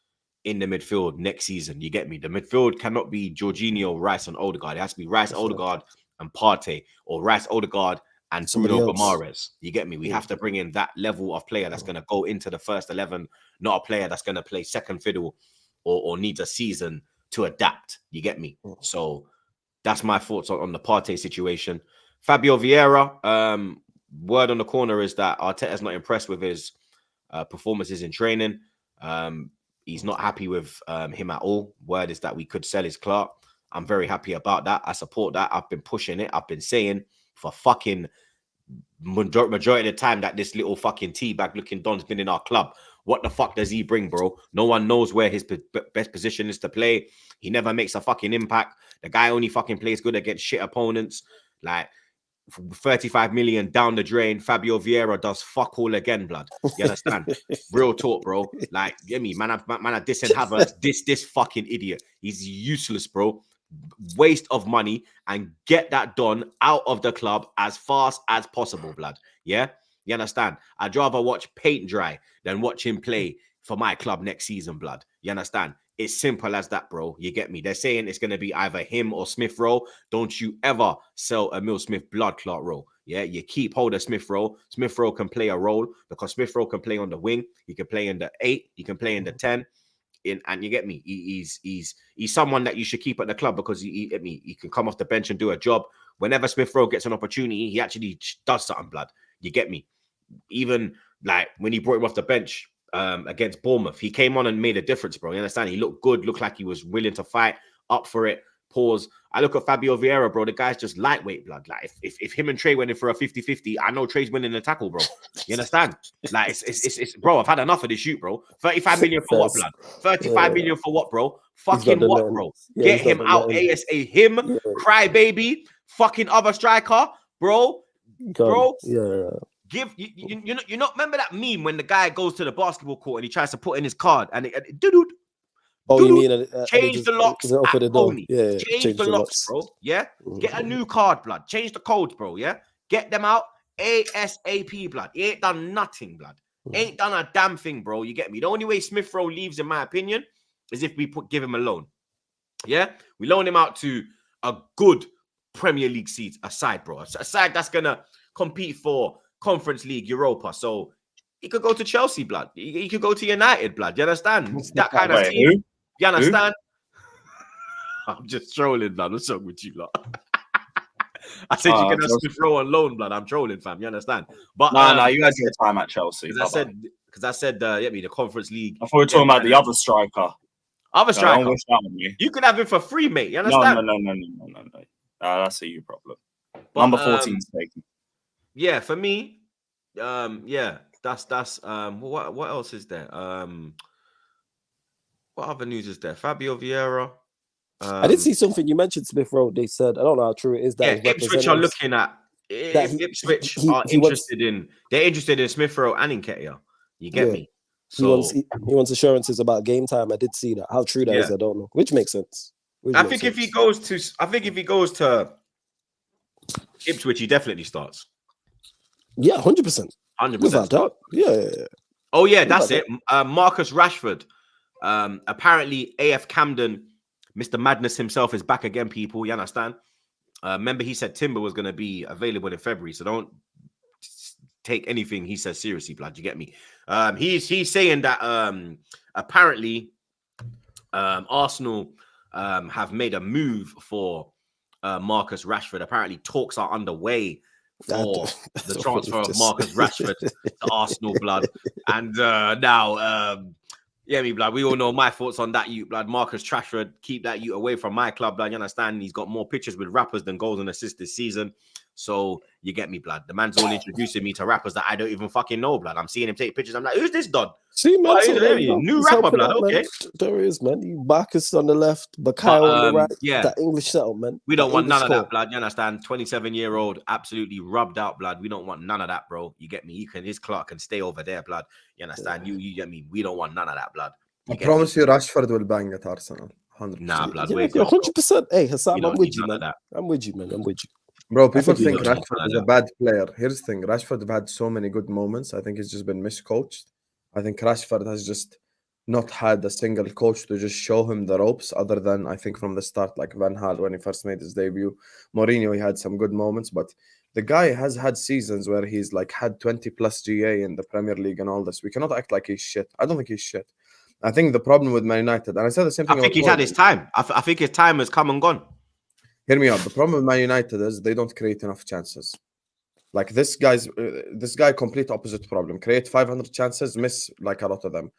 in the midfield next season. You get me? The midfield cannot be Jorginho, Rice, and Odegaard. It has to be Rice, Odegaard, and Partey, or Rice, Odegaard, and Bruno Guimaraes. You get me? We have to bring in that level of player that's going to go into the first 11, not a player that's going to play second fiddle or needs a season to adapt. You get me? So That's my thoughts on the Partey situation. Fabio Vieira, word on the corner is that Arteta's not impressed with his performances in training. He's not happy with him at all. Word is that we could sell his Clark. I'm very happy about that. I support that. I've been pushing it. I've been saying for fucking majority of the time that this little fucking teabag looking Don's been in our club. What the fuck does he bring, bro? No one knows where his best position is to play. He never makes a fucking impact. The guy only fucking plays good against shit opponents. Like 35 million down the drain. Fabio Vieira does fuck all again, blood. You understand? Real talk, bro. Like, get me, man. I diss and have a this fucking idiot. He's useless, bro. Waste of money, and get that done out of the club as fast as possible, blood. Yeah, you understand? I'd rather watch paint dry than watch him play for my club next season, blood. You understand? It's simple as that, bro. You get me? They're saying it's going to be either him or Smith Rowe. Don't you ever sell a Emile Smith blood clot role. Yeah, you keep hold of Smith Rowe. Smith Rowe can play a role because Smith Rowe can play on the wing. He can play in the 8. He can play in the 10. And you get me? He's someone that you should keep at the club because he can come off the bench and do a job. Whenever Smith Rowe gets an opportunity, he actually does something, blood. You get me? Even like when he brought him off the bench against Bournemouth, he came on and made a difference, bro. You understand? He looked good, looked like he was willing to fight, up for it. Pause. I look at Fabio Vieira, bro. The guy's just lightweight, blood. Like if him and Trey went in for a 50-50, I know Trey's winning the tackle, bro. You understand? Like it's bro. I've had enough of this shoot, bro. 35 million for what, blood? 35 million for what, bro? Fucking what, bro? Get him out, ASA. Him, cry baby, fucking other striker, bro. Bro, give you know. Remember that meme when the guy goes to the basketball court and he tries to put in his card and dude. Oh, you mean change the locks at Pony. Yeah, change the locks, bro. Yeah, get a new card, blood. Change the codes, bro. Yeah, get them out ASAP, blood. He ain't done nothing, blood. Ain't done a damn thing, bro. You get me? The only way Smith Rowe leaves, in my opinion, is if we give him a loan. Yeah, we loan him out to a good Premier League seat, a side, bro. A side that's gonna compete for Conference League, Europa. So he could go to Chelsea, blood. He could go to United, blood. You understand? That kind of team. Who? You understand? I'm just trolling, blood. What's wrong with you, lot? I said you can have Smith Rowe on loan, blood. I'm trolling, fam. You understand? But no, you guys get time at Chelsea. Because I said, the Conference League. I thought we were talking about the other striker. Other striker. You could have him for free, mate. You understand? No. That's a you problem. But, number 14 is taken. Yeah, for me, that's what else is there? What other news is there? Fabio Vieira. I did see something. You mentioned Smith Rowe. They said, I don't know how true it is. That Ipswich are looking at. Ipswich are interested in. They're interested in Smith Rowe and Nketiah. You get me? So he wants assurances about game time. I did see that. How true that is, I don't know. Which makes sense. I think if he goes to Ipswich, he definitely starts. Yeah, 100%. 100%. Without doubt. Yeah. Oh yeah, that's it. Marcus Rashford. Apparently, AF Camden, Mr. Madness himself, is back again. People, you understand? Remember, he said Timber was going to be available in February, so don't take anything he says seriously, blood. You get me? He's saying that apparently Arsenal have made a move for Marcus Rashford. Apparently, talks are underway for the transfer of Marcus Rashford to Arsenal, blood. And now, blood, we all know my thoughts on that, you blood. Marcus Rashford, keep that you away from my club, blood. You understand? He's got more pictures with rappers than goals and assists this season. So you get me, blood. The man's all introducing me to rappers that I don't even fucking know, blood. I'm seeing him take pictures. I'm like, who's this Don? See, man, new rapper, blood. Okay, man. There is, man. You Marcus on the left, Bakayo on the right. Yeah, that English settlement. We don't want none of that, blood. You understand? 27-year-old, absolutely rubbed out, blood. We don't want none of that, bro. You get me? His Clark can stay over there, blood. You understand? Yeah. You get me? We don't want none of that, blood. I promise you, Rashford will bang at Arsenal. 100%. Nah, blood. 100%. Hey, Hassan, I'm with you, man. I'm with you, man. I'm with you. Bro, people think Rashford is a bad player. Here's the thing. Rashford have had so many good moments. I think he's just been miscoached. I think Rashford has just not had a single coach to just show him the ropes other than, I think, from the start, like Van Gaal when he first made his debut. Mourinho, he had some good moments, but the guy has had seasons where he's like had 20+ GA in the Premier League and all this. We cannot act like he's shit. I don't think he's shit. I think the problem with Man United, and I said the same thing. I think he's had his time. I think his time has come and gone. Hear me out. The problem with Man United is they don't create enough chances. Like this guy complete opposite problem. Create 500 chances, miss like a lot of them.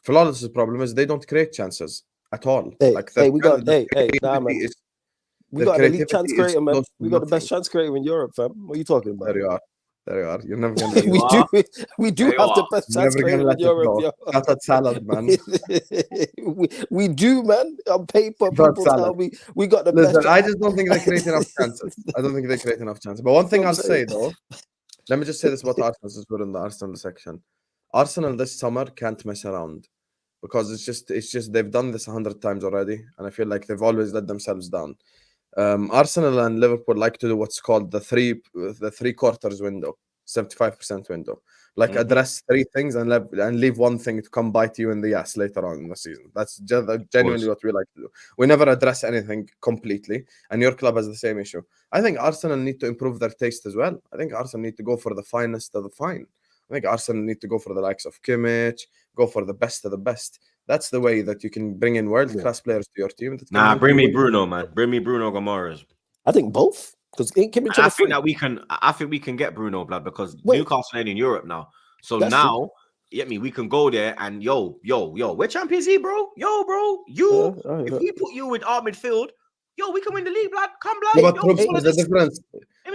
Flawless's problem is they don't create chances at all. Hey, like we got nah, man. We got an elite chance creator, man. We got the best chance creator in Europe, fam. What are you talking about? There you are. There you are. You're never gonna let we do have the best chance creator in Europe, yo. Cut that salad, man. we do, man. On paper, people tell me we got the best. I just don't think they create enough chances. I don't think they create enough chances. But one thing I'll say though, let me just say this about Arsenal, since we're in the Arsenal section. Arsenal this summer can't mess around because it's just they've done this 100 times already, and I feel like they've always let themselves down. Arsenal and Liverpool like to do what's called the three quarters window, 75% window. Like address three things and leave one thing to come bite you in the ass later on in the season. That's genuinely what we like to do. We never address anything completely, and your club has the same issue. I think Arsenal need to improve their taste as well. I think Arsenal need to go for the finest of the fine. I think Arsenal need to go for the likes of Kimmich, go for the best of the best. That's the way that you can bring in world-class players to your team. Nah, bring me Bruno, man. Bring me Bruno Gomes. I think both. Because Kimmich I think that we can get Bruno, blood, because Newcastle ain't in Europe now. So now, we can go there and yo, we're Champions League, bro. Yo, bro, if we put you with our midfield, yo, we can win the league, blood. Come, blood. Yeah, but there's a difference.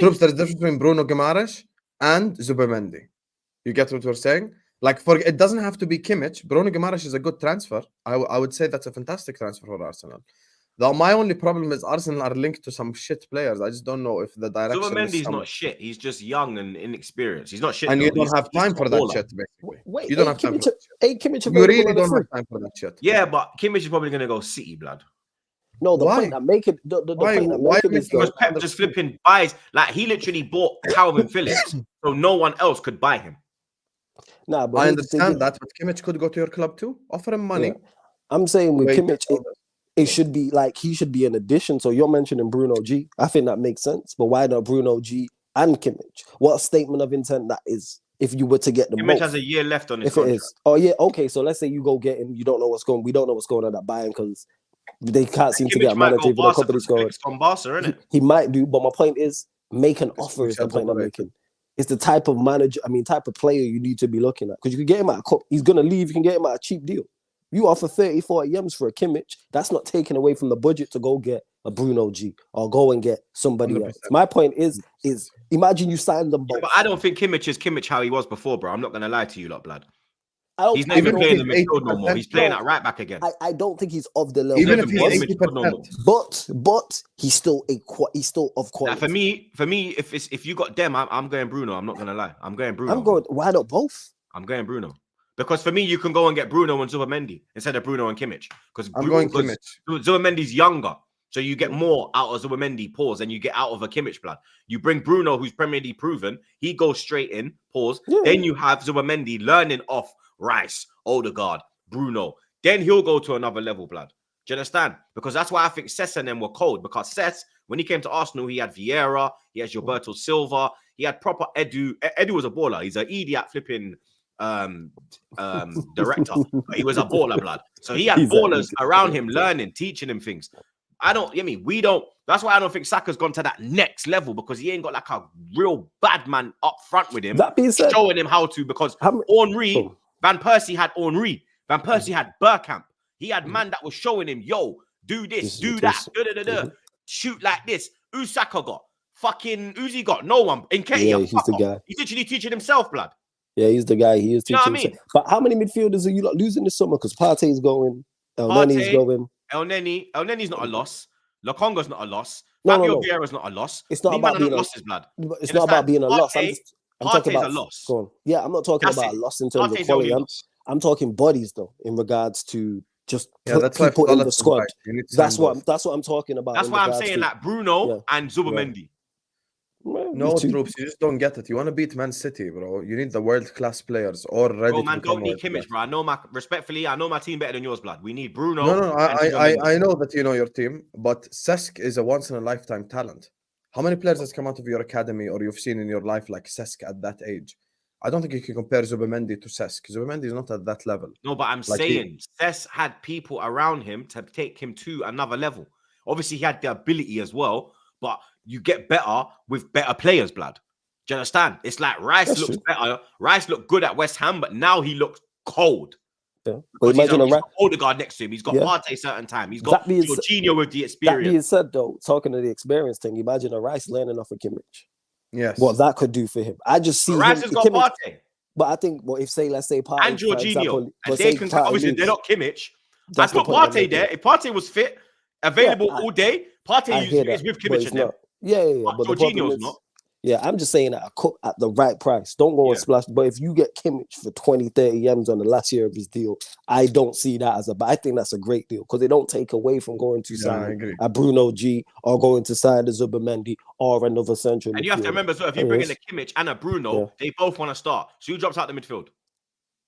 There's a difference between Bruno Gomes and Zubimendi. You get what we're saying? Like, it doesn't have to be Kimmich. Bruno Gomes is a good transfer. I would say that's a fantastic transfer for Arsenal. Though my only problem is Arsenal are linked to some shit players. I just don't know if the direction. Zubimendi's not shit. He's just young and inexperienced. He's not shit. And you don't have time for that shit, basically. Wait, you don't have time for that shit. Kimmich You really don't have time for that shit. Yeah, but Kimmich is probably going to go City, blood. No, the point I'm making, the point I'm making is because Pep just flipping buys. Like, he literally bought Calvin Phillips, so no one else could buy him. Nah, but I understand that, but Kimmich could go to your club too. Offer him money. Yeah. I'm saying with Kimmich, it should be like he should be an addition. So you're mentioning Bruno G. I think that makes sense. But why not Bruno G and Kimmich? What a statement of intent that is. If you were to get them, Kimmich has a year left on his contract. It is. Oh yeah, okay. So let's say you go get him. You don't know what's going. We don't know what's going on at Bayern because they can't seem to get a manager for the company's going. He might do, but my point is, make an offer. Is the point I'm making. It's the type of manager, type of player you need to be looking at. Because you can get him at a cup. He's going to leave. You can get him at a cheap deal. You offer 30, 40 M's for a Kimmich. That's not taken away from the budget to go get a Bruno G or go and get somebody 100%. Else. My point is imagine you sign them both. Yeah, but I don't think Kimmich is Kimmich how he was before, bro. I'm not going to lie to you lot, blood. He's not even playing the midfield no more. He's playing at right back again. I don't think he's of the level. Even if he's 80%. But he's still of quality. Now, for me, if you got them, I'm going Bruno. I'm not gonna lie. I'm going Bruno. Why not both? I'm going Bruno. Because for me, you can go and get Bruno and Zubimendi instead of Bruno and Kimmich. Because Zubimendi's younger. So you get more out of Zubimendi, pause, than you get out of a Kimmich, blood. You bring Bruno, who's Premier League proven. He goes straight in, pause. Yeah. Then you have Zubimendi learning off Rice, Odegaard, Bruno. Then he'll go to another level, blood. Do you understand? Because that's why I think Cesc and them were cold. Because Cesc, when he came to Arsenal, he had Vieira, he had Gilberto Silva, he had proper Edu. Edu was a baller. He's an idiot flipping director. But he was a baller, blood. So he had ballers around him, learning, teaching him things. We don't. That's why I don't think Saka's gone to that next level, because he ain't got like a real bad man up front with him, that being said, showing him how to. Because Henry, Van Persie had Henry. Van Persie had Bergkamp. He had man that was showing him, yo, do this, do that, shoot like this. Usaka got fucking Uzi got no one. In yeah, he's the guy. He's literally teaching himself, blood. Yeah, he's the guy. He is teaching himself. But how many midfielders are you not losing this summer? Because Partey's going, El Neni's going. El Neni's not a loss. Lokonga's not a loss. Fabio Vieira's not a loss. It's not about being a loss, blood. It's not about being a loss. I'm talking about a loss. Go on. Yeah, I'm not talking about a loss in terms of quality. I'm talking bodies though, in regards to just put people in the squad. That's what I'm talking about. That's why I'm saying that Bruno and Zubimendi. No, Troops, you just don't get it. You want to beat Man City, bro. You need the world-class players or ready. Bro, man, don't need Kimmich, bro. I know my team better than yours, blood. We need Bruno. No, I know that you know your team, but Cesc is a once-in-a-lifetime talent. How many players has come out of your academy or you've seen in your life like Cesc at that age? I don't think you can compare Zubimendi to Cesc. Zubimendi is not at that level. No, but I'm saying Cesc had people around him to take him to another level. Obviously, he had the ability as well. but you get better with better players, blood. Do you understand? It's like Rice That's looks true. better. Rice looked good at West Ham, but now he looks cold. Yeah. But Because imagine he's got Odegaard next to him. He's got Yeah. Partey certain time. He's got That being Jorginho with the That experience. being said, though, talking to the experience thing, imagine a Rice learning off of Kimmich. Yes. What that could do for him. I just see But Rice him. has got Kimmich, Partey but I think, well, let's say Partey, and for Jorginho. example, And but they say can Partey obviously leaves. they're not Kimmich. That's I'd the put point I'm Partey making. there. If Partey was fit, available Yeah, all day, Partey I hear is that, with but Kimmich it's and them. not. Yeah. But But the problem Jorginho's is, not. yeah, I'm just saying that at the right price. Don't go and Yeah. splash. But if you get Kimmich for 20, 30 M's on the last year of his deal, I don't see that as but I think that's a great deal because they don't take away from going to I sign agree. a Bruno G or going to sign a Zubimendi or another central And you have to midfielder. remember, so if you bring in a Kimmich and a Bruno, Yeah. they both want to start. So who drops out the midfield?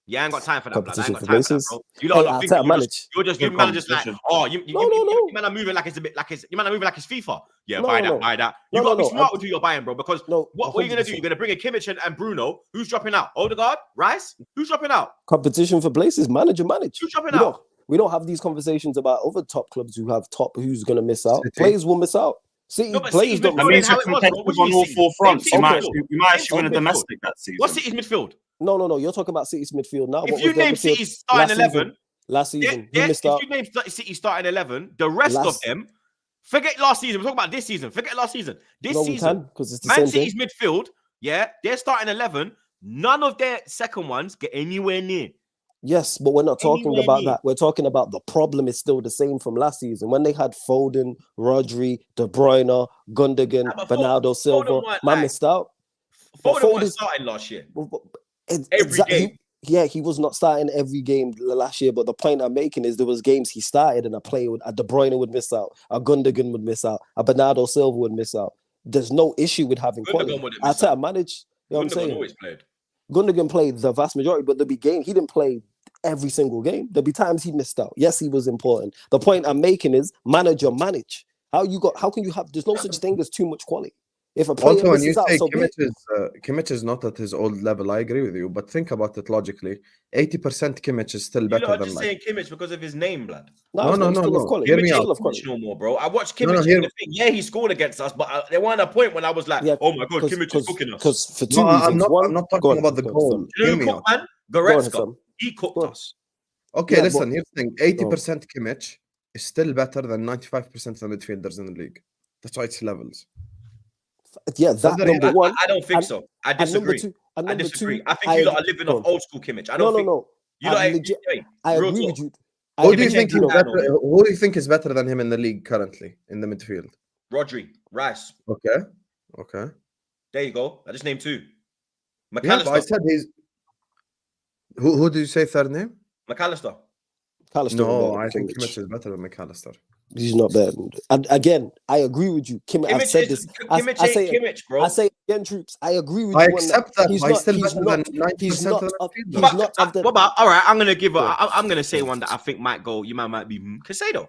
Yeah, I ain't got time for that, blood. I ain't Competition got for time for that, places. bro. You lot Hey, are I'll thinking tell you're manage. just Good you man are just like, competition. oh, you No. man are moving like it's a bit like it's you man are moving like it's FIFA. Yeah, No, buy no. that. You No, got to be no. smart with who you're buying, bro. Because No, what are you gonna do? 100%. You're gonna bring a Kimmich and Bruno. Who's dropping out? Odegaard, Rice. Who's dropping out? Competition for places. Manage. Who's dropping out? We don't have these conversations about other top clubs who have who's going to miss out. City. Players will miss out. City No, but players City's don't midfield miss That ain't out. how means you're it was, bro. What competitive do you on mean all City? four fronts. Name You might City's actually win a midfield. domestic that season. What's City's midfield? No. You're talking about City's midfield now. If What you was their name midfield City's starting 11, last season, who yeah, missed if out? you name City starting 11, the rest of them, forget last season. We're talking about this season. Forget last season. This No, season, we can because it's the Man same thing. City's midfield, yeah, they're starting 11. None of their second ones get anywhere near. Yes, but we're not talking Anywhere about near. that. We're talking about the problem is still the same from last season when they had Foden, Rodri, De Bruyne, Gundogan, but Bernardo Silva. weren't Man like- missed out. But Foden was Foden's- starting last year. Every game. He was not starting every game last year. But the point I'm making is there was games he started and a De Bruyne would miss out, a Gundogan would miss out, a Bernardo Silva would miss out. There's no issue with having quality. wouldn't I miss tell out. you, manage. You know what I'm Gundogan saying? always played. Gundogan played the vast majority, but there'd be game he didn't play every single game. There'd be times he missed out. Yes, he was important. The point I'm making is manage. How can you have? There's no such thing as too much quality. If a player Also, when you misses out, say so be it. Kimmich is not at his old level, I agree with you. But think about it logically. 80% Kimmich is still You better lot are than just like. saying Kimmich because of his name, blood. No, No. Hear me Kimmich out. ain't Kimmich no more, bro. I watched No, Kimmich hear- in the thing. Yeah, he scored against us, but there wasn't a point when I was like, Yeah, oh my god, Kimmich is cooking us. Because for two No, reasons. I'm not Go talking on, about the go on, goal. Sam. You know Hear who me cooked, out. man? Go on, Goretzka. Sam. He cooked Go on. us. Okay, Yeah, listen. but- Here's the thing: 80% Kimmich is still better than 95% of the midfielders in the league. That's why it's levels. Yeah, that Whether number one. I don't think and- so. I And number disagree. two. I disagree. I think you lot are living off old school Kimmich. I don't think No. you lot. I real agree talk. with you. Who do you Kimmich think ain't is Cristiano. better? Who do you think is better than him in the league currently in the midfield? Rodri, Rice. Okay. There you go. I just named two. Yeah, but I McAllister. said he's. Who did you say third name? McAllister. No, I think Kimmich is better than McAllister. He's not bad. And again, I agree with you. I've said this. Kimmich ain't Kimmich, bro. I say again, troops. I agree with I you. accept that. He's But he's still better than he's 90% not of the of, midfielders. he's not of the. What about? All right, I'm gonna give. Yeah. I'm gonna say one that I think might go. You might be Casado.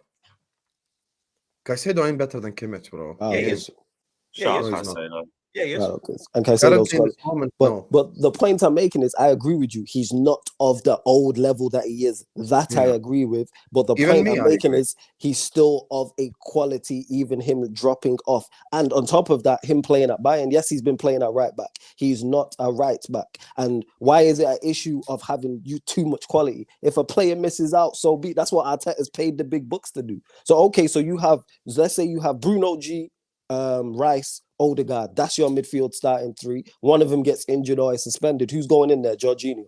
Caicedo ain't better than Kimmich, bro. Oh, Yeah, he okay. is. Shout Yeah, out he's not. Caicedo. Yeah, he is. Oh, okay. And Caicedo's Currently in this moment, But no. but the point I'm making is I agree with you. He's not of the old level that he is. That I Yeah. agree with. But the Even point me, I'm I making agree. is he's still of a quality, even him dropping off. And on top of that, him playing at Bayern, yes, he's been playing at right back. He's not a right back. And why is it an issue of having you too much quality? If a player misses out, so be it. That's what Arteta's paid the big bucks to do. So okay, so let's say you have Bruno G, Rice, Odegaard. That's your midfield starting three. One of them gets injured or is suspended. Who's going in there? Jorginho.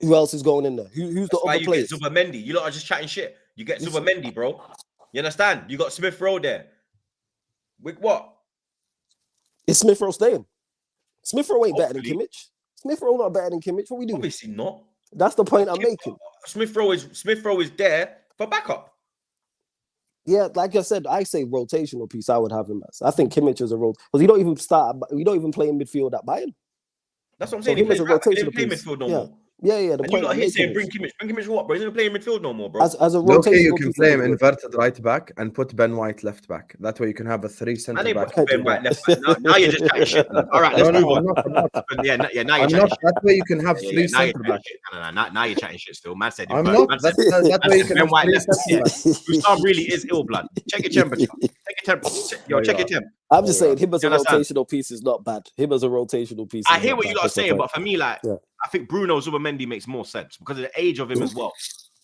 Who else is going in there? Who's the That's why other you players? get Zubimendi. You lot are just chatting shit. You get Listen. Zubimendi, bro. You understand? You got Smith Rowe there. With what? Is Smith Rowe staying? Smith Rowe ain't better than Hopefully. Kimmich. Smith Rowe not better than Kimmich. What we doing? Obviously not. That's the point I'm making. Smith Rowe is there for backup. Yeah, like I said, I say rotational piece. I would have him as. I think Kimmich is a role because he don't even start. We don't even play in midfield at Bayern. That's what I'm So saying. He him as plays a right back. He rotational didn't play piece. midfield no Yeah. more. Yeah, the And you point got I'm hit saying making bring is, Kimmich. Bring Kimmich for what, bro? He's not playing midfield no more, bro. as a Okay, you rotational can piece. play him inverted right back and put Ben White left back. That way you can have a 3 I center didn't back. put Ben White left back. Now you're just chatting shit. Man. All right, let's No, move on. I'm not. I'm not. Yeah, now you're I'm chatting not. shit. That way you can have Yeah, 3 now you're center chatting back. shit. No, now you're chatting shit still. Man said I'm invert. not. Man said, That way you can Ben have White 3 left. center back. Usam really is ill blood. Check your temperature. Check your temperature. Yo, check your temp. I'm just saying, him as You a understand? rotational piece is not bad. Him as a rotational piece. I is hear not what you bad. lot are That's my saying, point. but for me, like, Yeah. I think Bruno Zubamendi makes more sense because of the age of him as well.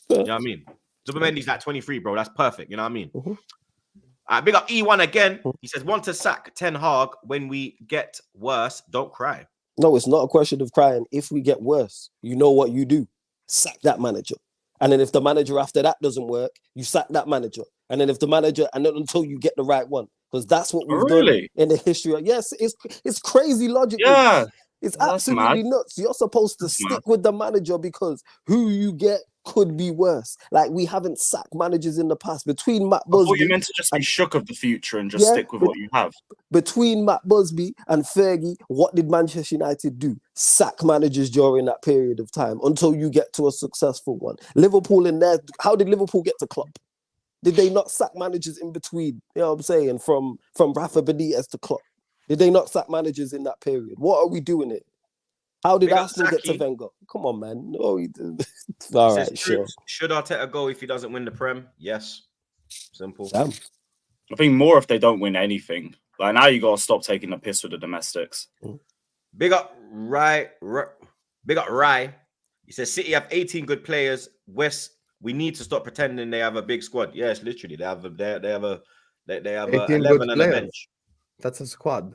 Yeah. You know what I mean? Zubamendi's like 23, bro. That's perfect. You know what I mean? Mhm. Big up E1 again. He says, want to sack Ten Hag when we get worse. Don't cry. No, it's not a question of crying. If we get worse, you know what you do. Sack that manager. And then if the manager after that doesn't work, you sack that manager. And then if the manager, and then until you get the right one. Because that's what we've done in the history of, yes, it's crazy logic. Yeah. It's That's absolutely mad. nuts. You're supposed to That's stick mad. with the manager because who you get could be worse. Like, we haven't sacked managers in the past. Between Matt I thought Busby you meant to just be and shook of the future and just Yeah, stick with what you have. between Matt Busby and Fergie, what did Manchester United do? Sack managers during that period of time until you get to a successful one. Liverpool in there, how did Liverpool get to Klopp? Did they not sack managers in between? You know what I'm saying? From Rafa Benitez to Klopp. Did they not sack managers in that period? What are we doing it? How did Big up Arsenal get to Saki. Wenger? Come on, man. No, he didn't. All Says right, sure. Troops, should Arteta go if he doesn't win the Prem? Yes. Simple. Damn. I think more if they don't win anything. Like, now you got to stop taking the piss with the domestics. Big up Rye. Big up Rye. He says City have 18 good players. West, we need to stop pretending they have a big squad. Yes, literally, they have 18 11 good on the players. bench. That's a squad.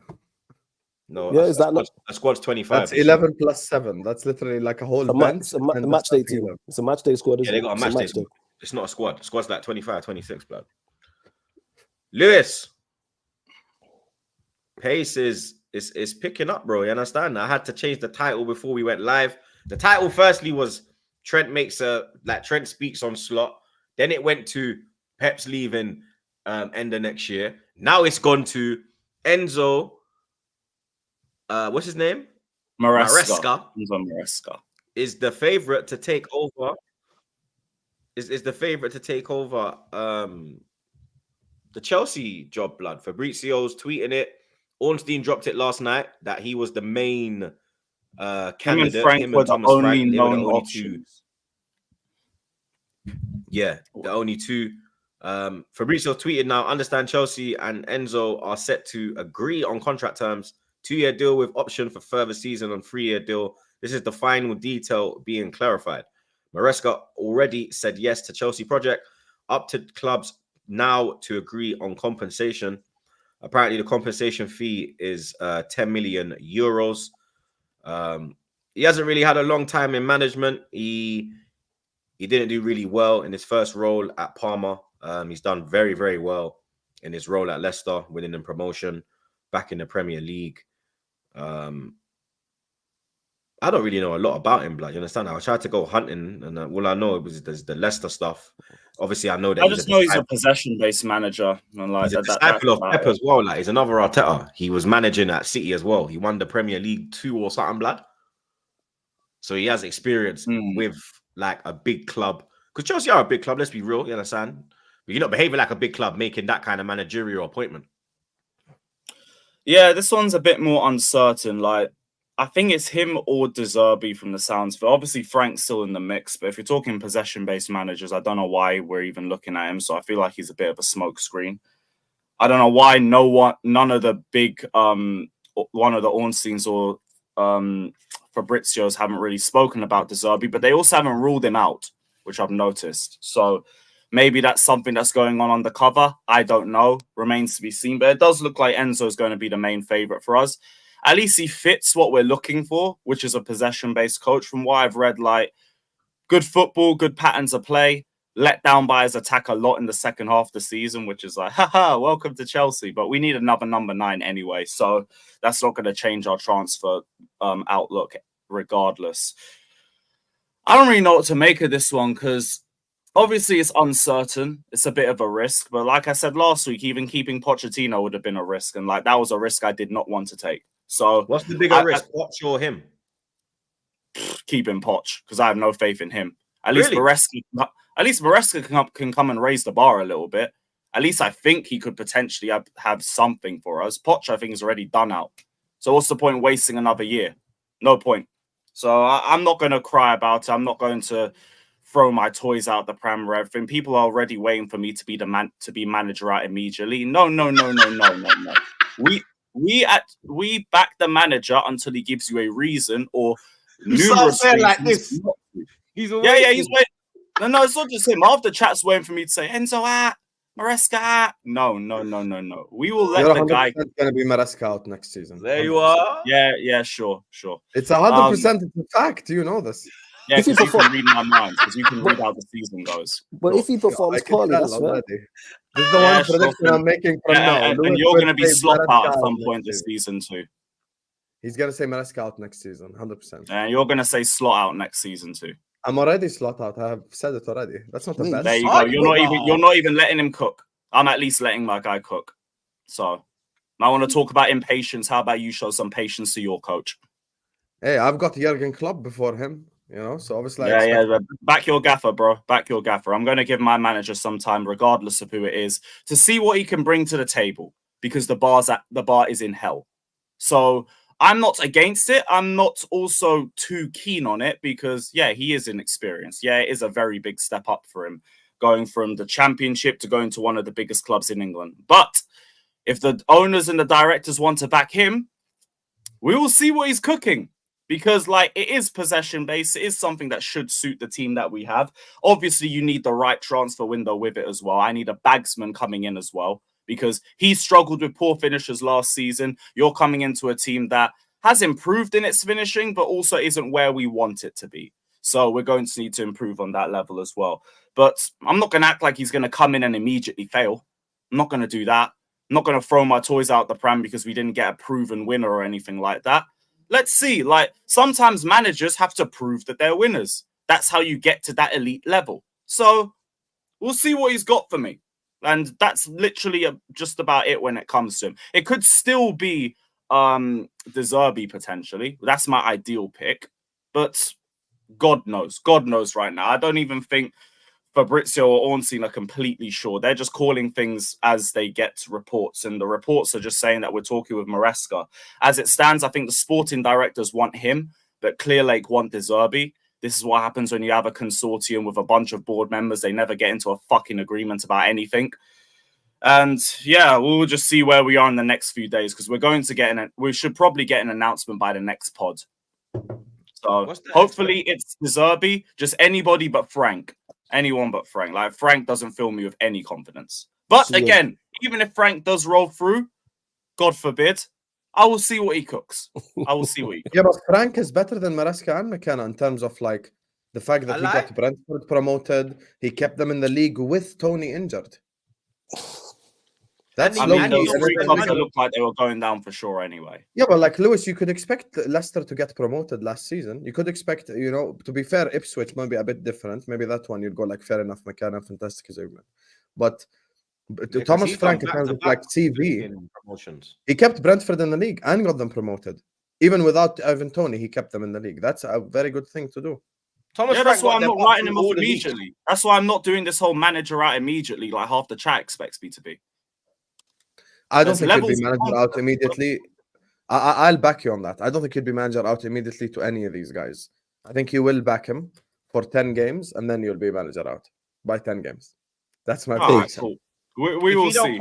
No, Yeah, is that not a squad's 25. That's 11 plus 7. That's literally like a whole bench. it's a match day team? It's a match day squad, isn't Yeah, it? they got a It's match day squad. It's not a squad. Squad's like 25, 26, blood. Lewis. Pace is picking up, bro. You understand? I had to change the title before we went live. The title firstly was Trent speaks on slot. Then it went to Pep's leaving end of next year. Now it's gone to Enzo. What's his name? Maresca. Enzo Maresca is the favorite to take over. Is the favorite to take over the Chelsea job, blood. Fabrizio's tweeting it. Ornstein dropped it last night that he was the main candidate. Him and Thomas Frank, they were the only two. Yeah, the only two. Fabrizio tweeted now, understand Chelsea and Enzo are set to agree on contract terms. 2-year deal with option for further season on 3-year deal. This is the final detail being clarified. Maresca already said yes to Chelsea project. Up to clubs now to agree on compensation. Apparently, the compensation fee is 10 million euros. He hasn't really had a long time in management. He didn't do really well in his first role at Parma. He's done very, very well in his role at Leicester, winning the promotion back in the Premier League. I don't really know a lot about him, blood. You understand? I tried to go hunting, and all I know was there's the Leicester stuff. Obviously, I know that he's a possession-based manager, and like he's a disciple of Pep as well. Like, he's another Arteta. He was managing at City as well. He won the Premier League 2 or something, blood. So he has experience with like a big club. Because Chelsea are a big club. Let's be real. You understand? But you're not behaving like a big club, making that kind of managerial appointment. Yeah, this one's a bit more uncertain. Like, I think it's him or De Zerbi from the sounds of it. Obviously, Frank's still in the mix, but if you're talking possession-based managers, I don't know why we're even looking at him. So I feel like he's a bit of a smokescreen. I don't know why none of the big one of the Ornsteins or Fabrizios haven't really spoken about De Zerbi, but they also haven't ruled him out, which I've noticed. So maybe that's something that's going on undercover. I don't know. Remains to be seen. But it does look like Enzo is going to be the main favorite for us. At least he fits what we're looking for, which is a possession-based coach. From what I've read, like, good football, good patterns of play, let down by his attack a lot in the second half of the season, which is like, haha, welcome to Chelsea. But we need another number 9 anyway. So that's not going to change our transfer outlook regardless. I don't really know what to make of this one because obviously it's uncertain. It's a bit of a risk. But like I said last week, even keeping Pochettino would have been a risk. And like, that was a risk I did not want to take. So what's the bigger risk, Poch or him? keeping Poch because I have no faith in him. At least Really? Maresca can come and raise the bar a little bit. At least I think he could potentially have something for us. Poch, I think, is already done out. So what's the point wasting another year? No point. So I'm not going to cry about it. I'm not going to throw my toys out the pram or everything. People are already waiting for me to be the manager out immediately. No. We back the manager until he gives you a reason or numerous reasons. Like this. He's he's waiting. No, it's not just him. Half the chat's waiting for me to say Enzo Maresca. No. We will let the guy. It's going to be Maresca out next season. There you are. Yeah, sure. It's 100%. It's a fact. You know this. Yeah, because you can read my mind. Because you can read how the season goes. But if he performs poorly, that's right. This is the one prediction I'm making from now. And you're going to be slot out at some point this season too. He's going to say Maresca out next season, 100%. And you're going to say slot out next season too. I'm already slot out. I have said it already. That's not the best. There you go. You're not even letting him cook. I'm at least letting my guy cook. So I want to talk about impatience. How about you show some patience to your coach? Hey, I've got Jurgen Klopp before him, so obviously. Back your gaffer, bro. Back your gaffer. I'm going to give my manager some time, regardless of who it is, to see what he can bring to the table because the bar is in hell. So I'm not against it. I'm not also too keen on it because, he is inexperienced. Yeah, it is a very big step up for him, going from the Championship to going to one of the biggest clubs in England. But if the owners and the directors want to back him, we will see what he's cooking. Because, it is possession-based. It is something that should suit the team that we have. Obviously, you need the right transfer window with it as well. I need a bagsman coming in as well because he struggled with poor finishes last season. You're coming into a team that has improved in its finishing, but also isn't where we want it to be. So we're going to need to improve on that level as well. But I'm not going to act like he's going to come in and immediately fail. I'm not going to do that. I'm not going to throw my toys out the pram because we didn't get a proven winner or anything like that. Let's see. Sometimes managers have to prove that they're winners. That's how you get to that elite level. So we'll see what he's got for me. And that's literally just about it when it comes to him. It could still be De Zerbi potentially. That's my ideal pick. But God knows right now. I don't even think Fabrizio or Ornstein are completely sure. They're just calling things as they get reports. And the reports are just saying that we're talking with Maresca. As it stands, I think the sporting directors want him, but Clear Lake want De Zerbi. This is what happens when you have a consortium with a bunch of board members. They never get into a fucking agreement about anything. And we'll just see where we are in the next few days because we're going to we should probably get an announcement by the next pod. So hopefully it's De Zerbi, just anybody but Frank. Anyone but Frank. Frank doesn't fill me with any confidence. But again, even if Frank does roll through, God forbid, I will see what he cooks. I will see what he cooks. Yeah, but Frank is better than Maresca and McKenna in terms of the fact that he got Brentford promoted. He kept them in the league with Tony injured. Those three clubs that looked like they were going down for sure anyway. Yeah, but Lewis, you could expect Leicester to get promoted last season. You could expect, to be fair, Ipswich might be a bit different. Maybe that one you'd go fair enough, McKenna, fantastic achievement. But Thomas Frank, in terms of CV, he kept Brentford in the league and got them promoted. Even without Ivan Toney, he kept them in the league. That's a very good thing to do. That's why I'm not writing him off immediately. That's why I'm not doing this whole manager out immediately like half the chat expects me to be. I don't think he'll be manager out immediately. I'll back you on that. I don't think he'll be manager out immediately to any of these guys. I think you will back him for 10 games, and then you'll be manager out by 10 games. That's my prediction. Cool. We will see.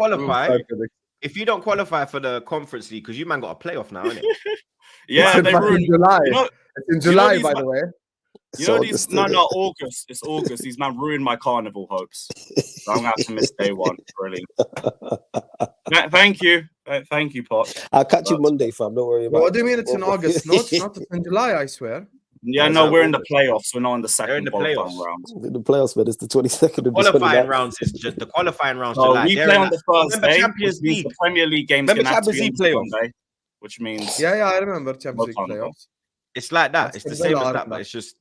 If you don't qualify for the Conference League, because you man got a playoff now, isn't it? Yeah, they ruined in July. It's in July, by the way. August. It's August. These man ruined my carnival hopes. So I'm gonna have to miss day one. Brilliant. Thank you, Pot. I'll catch you Monday, fam. Don't worry about it. What do you mean it's in August? No, it's not. It's in July, I swear. Yeah, no, we're in the playoffs. We're not in the second qualifying round. In the playoffs, but it's the 22nd. The qualifying rounds is just the qualifying rounds. So we play on the first day. Champions League. The Premier League games can have to be on Sunday, which means I remember Champions League playoffs. It's like that. It's the same as that, but it's just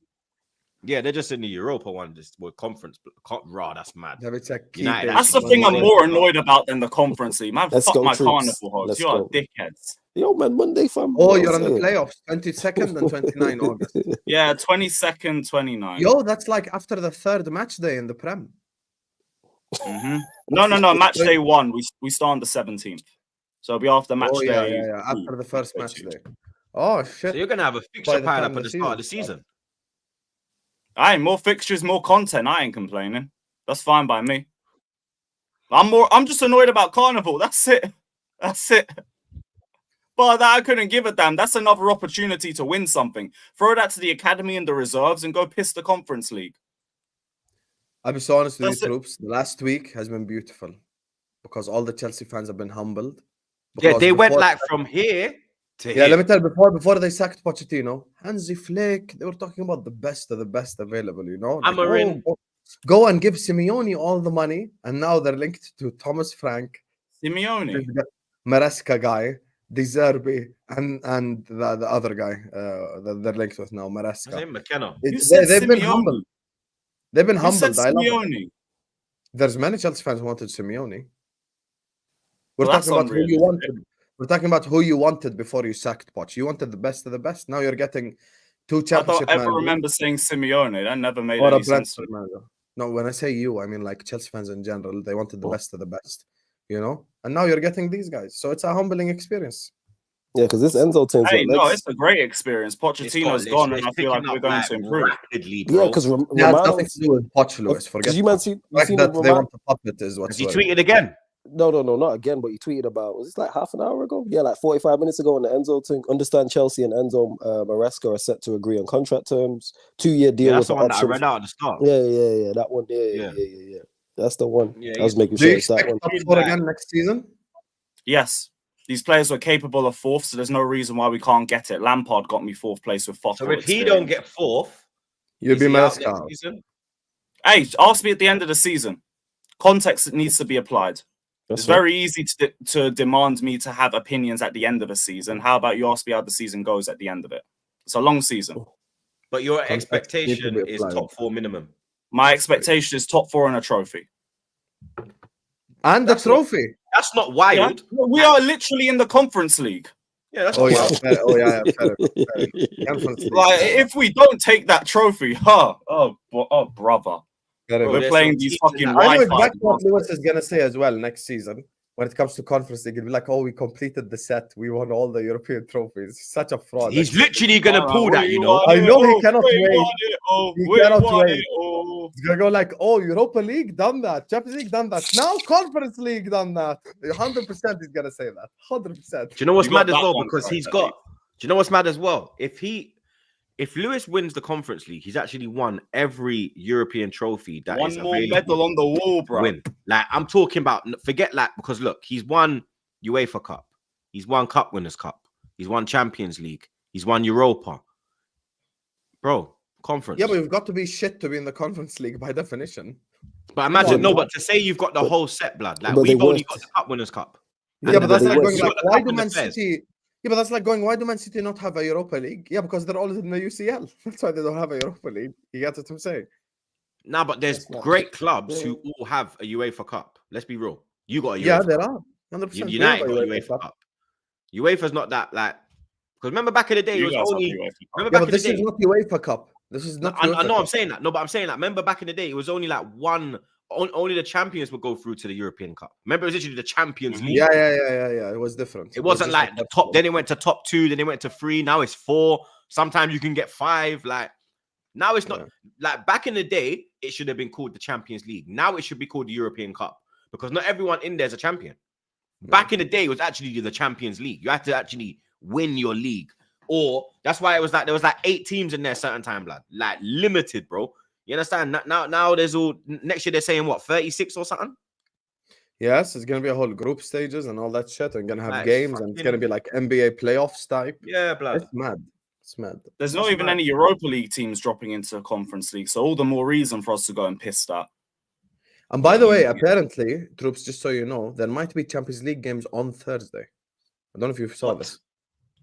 Yeah, they're just in the Europa one. Just conference. Raw, that's mad. That's United the actually thing I'm won. more annoyed about than the conference league. Man, Let's fuck go, my Troops. carnival hosts. Let's You are go. dickheads. Yo, man, Monday, fam. Oh, Well you're on the said. playoffs, 22nd and 29 August. Yeah, 22nd, 29. Yo, that's like after the third match day in the Prem. No. Match day 1. We start on the 17th. So it'll be after match day. Yeah. After the first match day. Oh, shit. So you're going to have a fixture pile up at the start of the season. Aye, more fixtures, more content. I ain't complaining. That's fine by me. I'm just annoyed about Carnival. That's it. But that I couldn't give a damn. That's another opportunity to win something. Throw that to the academy and the reserves and go piss the Conference League. I'll be so honest with you, Troops. The last week has been beautiful because all the Chelsea fans have been humbled. Yeah, they went like from here to here. Yeah, let me tell you, before they sacked Pochettino, Hansi Flick, they were talking about the best of the best available, you know? Like, go and give Simeone all the money, and now they're linked to Thomas Frank, Simeone, Maresca guy, De Zerbi, and the other guy that they're linked with now, Maresca. His name McKenna. They've been humbled. They've been humbled. I love it. There's many Chelsea fans who wanted Simeone. We're Well, talking about who you wanted. We're talking about who you wanted before you sacked Poch. You wanted the best of the best. Now you're getting 2 championship. I don't ever remember saying Simeone. That never made any sense. No, when I say you, I mean like Chelsea fans in general. They wanted the best of the best, you know. And now you're getting these guys. So it's a humbling experience. Yeah, because this Enzo thing. Hey, no, it's a great experience. Pochettino's gone, and I feel like we're going to improve. Yeah, because has nothing to do with Poch, Lewis. Forget that they want to puppet is what's. He tweeted again. No, not again. But he tweeted about, was this like half an hour ago? Yeah, like 45 minutes ago on the Enzo thing. Understand Chelsea and Enzo Maresca are set to agree on contract terms. 2-year deal. Yeah, that's the one that I read out at the start. Yeah. That one. Yeah. That's the one. Yeah, I was making sure. Do you expect top 4 again next season? Yes. These players are capable of 4th, so there's no reason why we can't get it. Lampard got me 4th place with football. So if he don't get 4th, you'll be Maresca. Hey, ask me at the end of the season. Context needs to be applied. It's very easy to demand me to have opinions at the end of a season. How about you ask me how the season goes at the end of it? It's a long season. But your expectation is top 4 minimum. My expectation is top 4 and a trophy. And the trophy. That's not wild. Yeah. We are literally in the Conference League. Yeah, that's fair. Like, if we don't take that trophy, brother. We're playing these fucking I know exactly what Lewis is gonna say as well next season. When it comes to Conference League, he'll be like, we completed the set. We won all the European trophies. Such a fraud. He's literally going to pull that, you know. I know he cannot wait. He cannot wait. He's going to go like, Europa League, done that. Champions League, done that. Now Conference League, done that. 100% he's going to say that. 100%. Do you know what's mad as well? Because he's got... Do you know what's mad as well? If Lewis wins the Conference League, he's actually won every European trophy that is available. One more medal on the wall, bro. Win. Like, I'm talking about, forget like, because look, he's won UEFA Cup. He's won Cup Winners' Cup. He's won Champions League. He's won Europa. Bro, conference. Yeah, but you've got to be shit to be in the Conference League by definition. But imagine, but to say you've got the whole set, blood. Like, we've only got the Cup Winners' Cup. Yeah, but that's like going like, why do Man City... Yeah, but that's like going, why do Man City not have a Europa League? Yeah, because they're all in the UCL. That's why they don't have a Europa League. You get what I'm saying? Nah, but there's great clubs who all have a UEFA Cup. Let's be real. You got a UEFA Yeah, Cup. there are. 100%. United got a UEFA Cup. UEFA's not that, like... Because remember back in the day, it was only... But this is not UEFA Cup. This is not I know I'm saying that. No, but I'm saying that. Remember back in the day, it was only like one... Only the champions would go through to the European Cup. Remember, it was literally the Champions League. Yeah. It was different. It wasn't like the top. Then it went to top 2. Then it went to 3. Now it's 4. Sometimes you can get 5. Like now, it's not like back in the day. It should have been called the Champions League. Now it should be called the European Cup because not everyone in there is a champion. Back in the day, it was actually the Champions League. You had to actually win your league, or that's why it was like there was like 8 teams in there certain time, blood. Like limited, bro. You understand? Now there's all next year they're saying what 36 or something. Yes, it's gonna be a whole group stages and all that shit. And gonna have games and it's gonna be like NBA playoffs type. Yeah, blood. It's mad. It's mad. There's not even any Europa League teams dropping into a Conference League, so all the more reason for us to go and piss that. And by the way, apparently, Troops, just so you know, there might be Champions League games on Thursday. I don't know if you saw this.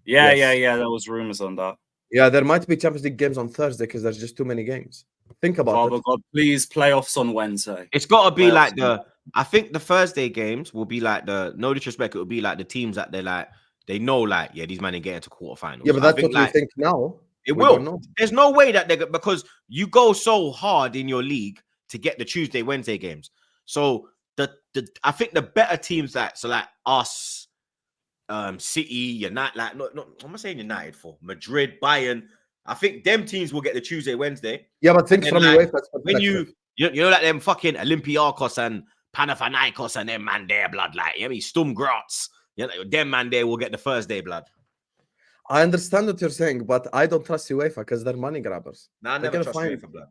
Yeah. There was rumors on that. Yeah, there might be Champions League games on Thursday because there's just too many games. Think about Father it. God, please playoffs on Wednesday. It's got to be Playoffs like on I think the Thursday games will be like no disrespect, it will be like the teams that they know like, yeah, these men are getting to quarterfinals. Yeah, but I that's think what we like think now. it We don't will. know. There's no way that because you go so hard in your league to get the Tuesday, Wednesday games. So I think the better teams like us, City, United, like not I'm not saying United for Madrid, Bayern. I think them teams will get the Tuesday, Wednesday. Yeah, but think And from then, like, UEFA's when perspective. you know like them fucking Olympiacos and Panathinaikos and them man there blood, like, you know, Sturm Graz, you know, them man there will get the Thursday blood. I understand what you're saying, but I don't trust UEFA because they're money grabbers. Nah, I They're never gonna trust find, UEFA blood.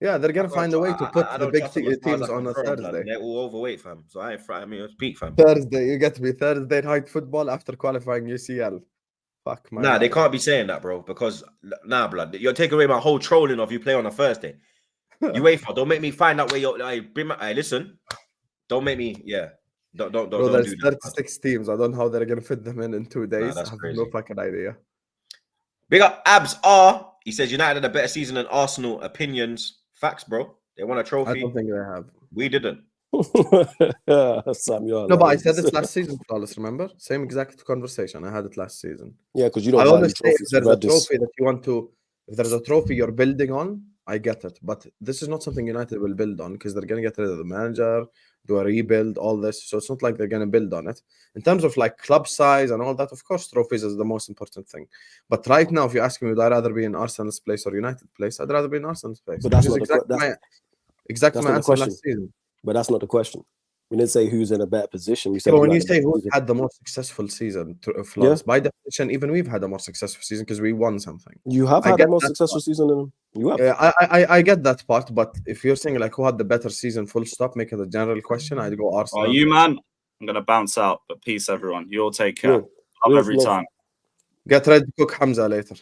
yeah, they're gonna find a way to put I the don't big trust them as far as I teams can on a throw them, blood. Thursday. They're all overweight, fam. So I mean, it's peak, fam. Thursday, you get me Thursday night football after qualifying UCL. Fuck my Nah, they life. can't be saying that, bro, because nah, blood. You're taking away my whole trolling of you play on a Thursday. UEFA, don't make me find out where you're. Listen, don't make me. Yeah, Bro, don't there's do that. 36 teams. I don't know how they're gonna fit them in 2 days. that's I have crazy. no fucking idea. Big up Abs R. He says United had a better season than Arsenal. Opinions, facts, bro. They won a trophy. I don't think they have. We didn't. Sam, you're No, but I lying. said this last season, Flawless, remember? Same exact conversation. I had it last season. Yeah, because you don't I value always say if trophies. there's We've a had this. trophy that you want to, if there's a trophy you're building on, I get it. But this is not something United will build on because they're going to get rid of the manager, do a rebuild, all this. So it's not like they're going to build on it. In terms of like club size and all that, of course, trophies is the most important thing. But right now, if you ask me, would I rather be in Arsenal's place or United place? I'd rather be in Arsenal's place. But that's Which is not the exactly that's my not the answer question. last season. But that's not the question. We didn't say who's in a better position. We said But who when had you a say better who season. had the more successful season, Flawless, by definition, even we've had a more successful season because we won something. You have I had get a more that successful season than you have. I get that part, but if you're saying like who had the better season, full stop, make it a general question, I'd go Arsenal. Oh, you man, I'm gonna bounce out, but peace, everyone. You all take care. Real. Up Real every love. time. Get ready to cook Hamza later.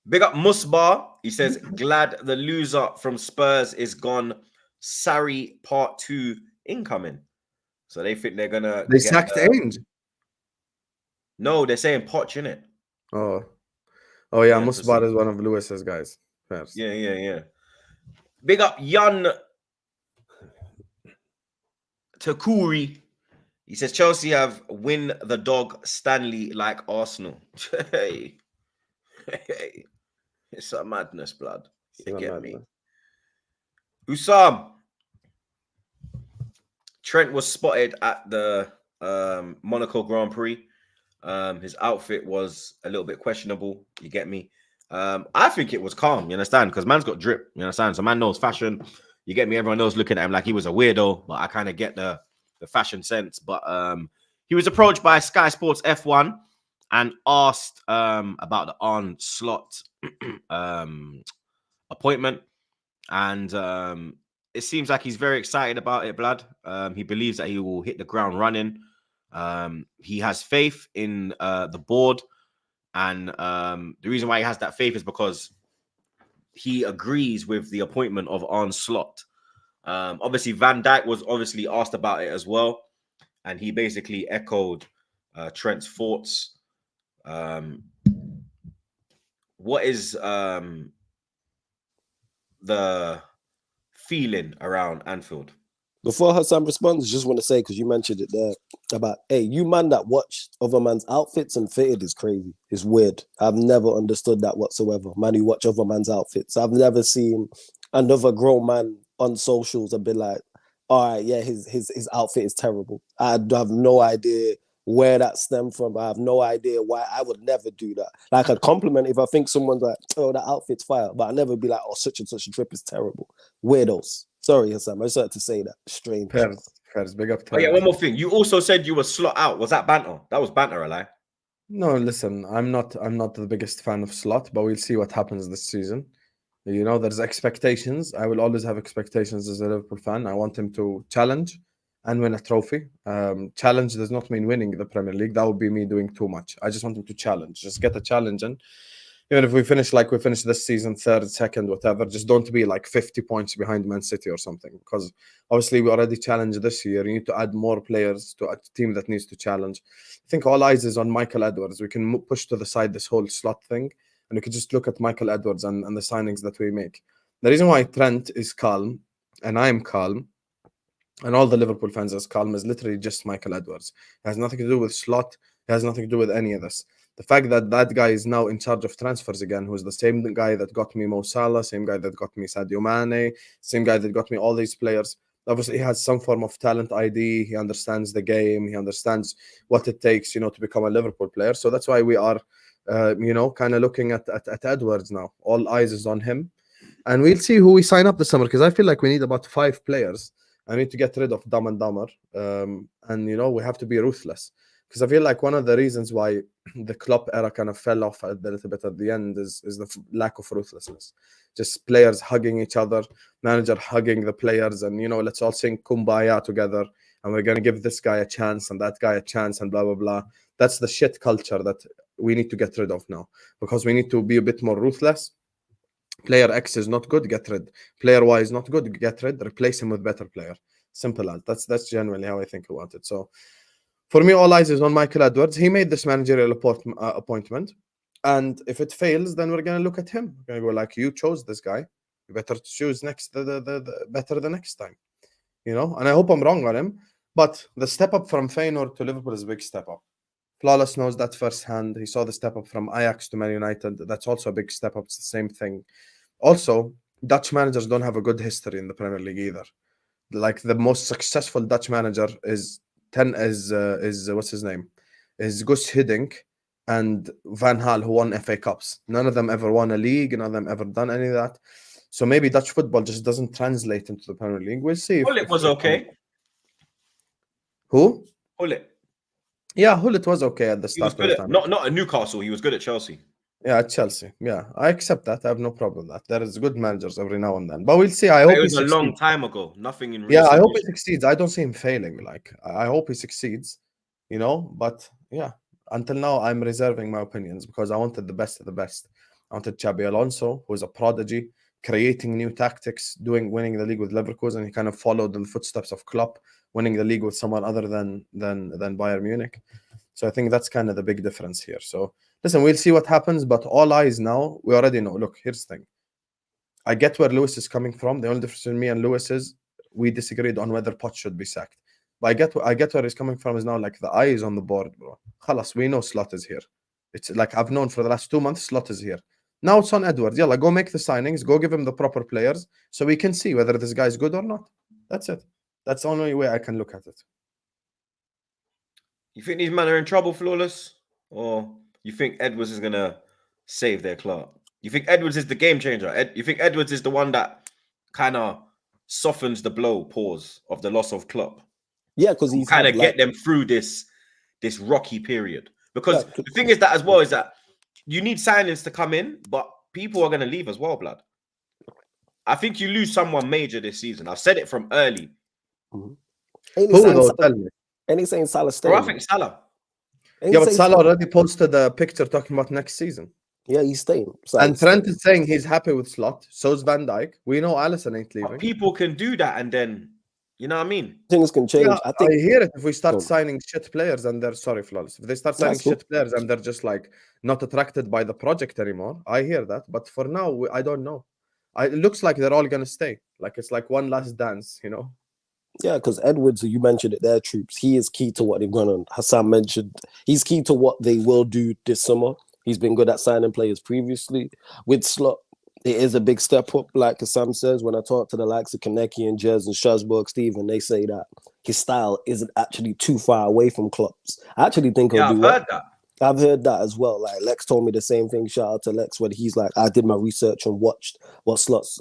Big up Musbar. He says, glad the loser from Spurs is gone. Sarri part 2 incoming. So they think they're gonna. They sacked Ainge. No, they're saying Poch, innit? Oh yeah, Yeah, Musbar so is one of Lewis's guys. First. Yeah. Big up Jan Takuri. He says Chelsea have win the dog Stanley like Arsenal. Hey. It's a madness, blood. You get me. Usam. Trent was spotted at the Monaco Grand Prix. His outfit was a little bit questionable. You get me? I think it was calm. You understand? Because man's got drip. You understand? So man knows fashion. You get me? Everyone knows looking at him like he was a weirdo, but I kind of get the fashion sense. But he was approached by Sky Sports F1 and asked about the Onslaught appointment. And it seems like he's very excited about it, blood. He believes that he will hit the ground running. He has faith in the board. And the reason why he has that faith is because he agrees with the appointment of Onslaught. Obviously, Van Dijk was obviously asked about it as well. And he basically echoed Trent's thoughts. What is the feeling around Anfield? Before Hassan responds, just want to say, because you mentioned it there, about, hey, you man that watch other man's outfits and fitted is crazy. It's weird. I've never understood that whatsoever. Man who watch other man's outfits. I've never seen another grown man on socials and been like, all right, yeah, his outfit is terrible. I have no idea where that stemmed from. I have no idea why. I would never do that. Like a compliment if I think someone's like, oh, that outfit's fire, but I never be like, oh, such and such a trip is terrible. Weirdos. Sorry, Hassan. I just had to say that. Strange. Fairs, big up. Oh yeah, one more thing. You also said you were slot out. Was that banter? That was banter, a lie. No, listen, I'm not the biggest fan of Slot, but we'll see what happens this season. You know, there's expectations. I will always have expectations as a Liverpool fan. I want him to challenge and win a trophy. Challenge does not mean winning the Premier League. That would be me doing too much. I just want him to challenge. Just get a challenge in. Even if we finish like we finished this season, third, second, whatever, just don't be like 50 points behind Man City or something. Because obviously we already challenged this year. You need to add more players to a team that needs to challenge. I think all eyes is on Michael Edwards. We can push to the side this whole Slot thing. And we could just look at Michael Edwards and the signings that we make. The reason why Trent is calm and I'm calm and all the Liverpool fans are calm is literally just Michael Edwards. It has nothing to do with Slot. It has nothing to do with any of this. The fact that that guy is now in charge of transfers again, who's the same guy that got me Mo Salah, same guy that got me Sadio Mane, same guy that got me all these players. Obviously, he has some form of talent ID. He understands the game. He understands what it takes, to become a Liverpool player. So that's why we are, kind of looking at Edwards now. All eyes is on him. And we'll see who we sign up this summer, because I feel like we need about 5 players. I need to get rid of Dumb and Dumber. And, we have to be ruthless. Because I feel like one of the reasons why the Klopp era kind of fell off a little bit at the end is the lack of ruthlessness. Just players hugging each other, manager hugging the players, and, let's all sing Kumbaya together, and we're going to give this guy a chance and that guy a chance and blah, blah, blah. That's the shit culture that we need to get rid of now, because we need to be a bit more ruthless. Player X is not good, get rid. Player Y is not good, get rid. Replace him with better player. Simple as. That's generally how I think about it. So, for me, all eyes is on Michael Edwards. He made this managerial appointment. And if it fails, then we're going to look at him. We're going to go like, you chose this guy. You better choose better the next time. And I hope I'm wrong on him. But the step up from Feyenoord to Liverpool is a big step up. Flawless knows that firsthand. He saw the step up from Ajax to Man United. That's also a big step up. It's the same thing. Also, Dutch managers don't have a good history in the Premier League either. Like the most successful Dutch manager is what's his name? Is Gus Hiddink and Van Gaal, who won FA Cups. None of them ever won a league. None of them ever done any of that. So maybe Dutch football just doesn't translate into the Premier League. We'll see. Hullet was okay. Who? Hullet. Yeah, Hullet was okay at the He was start good of the at, time. not at Newcastle. He was good at Chelsea. Yeah, at Chelsea. Yeah, I accept that. I have no problem with that. There is good managers every now and then. But we'll see. I hope it was he a succeeds. long time ago. Nothing in Yeah, I recent hope he years. succeeds. I don't see him failing. Like, I hope he succeeds, But yeah, until now, I'm reserving my opinions because I wanted the best of the best. I wanted Xabi Alonso, who is a prodigy, creating new tactics, winning the league with Leverkusen. He kind of followed in the footsteps of Klopp, winning the league with someone other than Bayern Munich. So I think that's kind of the big difference here. So listen, we'll see what happens, but all eyes now, we already know. Look, here's the thing. I get where Lewis is coming from. The only difference between me and Lewis is we disagreed on whether Poch should be sacked. But I get where he's coming from is now like the eye is on the board, bro. Khalas, we know Slot is here. It's like I've known for the last 2 months, Slot is here. Now it's on Edwards. Yalla, go make the signings, go give him the proper players so we can see whether this guy's good or not. That's it. That's the only way I can look at it. You think these men are in trouble, Flawless? Or you think Edwards is going to save their club? You think Edwards is the game changer? You think Edwards is the one that kind of softens the pause of the loss of Klopp? Yeah, because he's kind of get them through this rocky period. Because the thing is that as well is that you need signings to come in, but people are going to leave as well, blood. I think you lose someone major this season. I've said it from early. Mm-hmm. Who though? Tell me. And he's saying Salah staying. I think Salah. Yeah, but Salah already posted a picture talking about next season. Yeah, he's staying. And Trent is saying he's happy with Slot. So's Van Dijk. We know Alisson ain't leaving. But people can do that and then, you know what I mean? Things can change. Yeah, I hear it. If we start signing shit players and they're Flawless. If they start signing shit players and they're just like not attracted by the project anymore, I hear that. But for now, I don't know. It looks like they're all gonna stay. Like it's like one last dance, Yeah, because Edwards, you mentioned it there, Troops. He is key to what they've gone on. Hassan mentioned he's key to what they will do this summer. He's been good at signing players previously. With Slot, it is a big step up, like Hassan says. When I talk to the likes of Kaneki and Jez and Strasbourg, Steven, they say that his style isn't actually too far away from Klopp's. I actually think he'll do heard that. I've heard that as well. Like Lex told me the same thing. Shout out to Lex when he's like, I did my research and watched what Slot's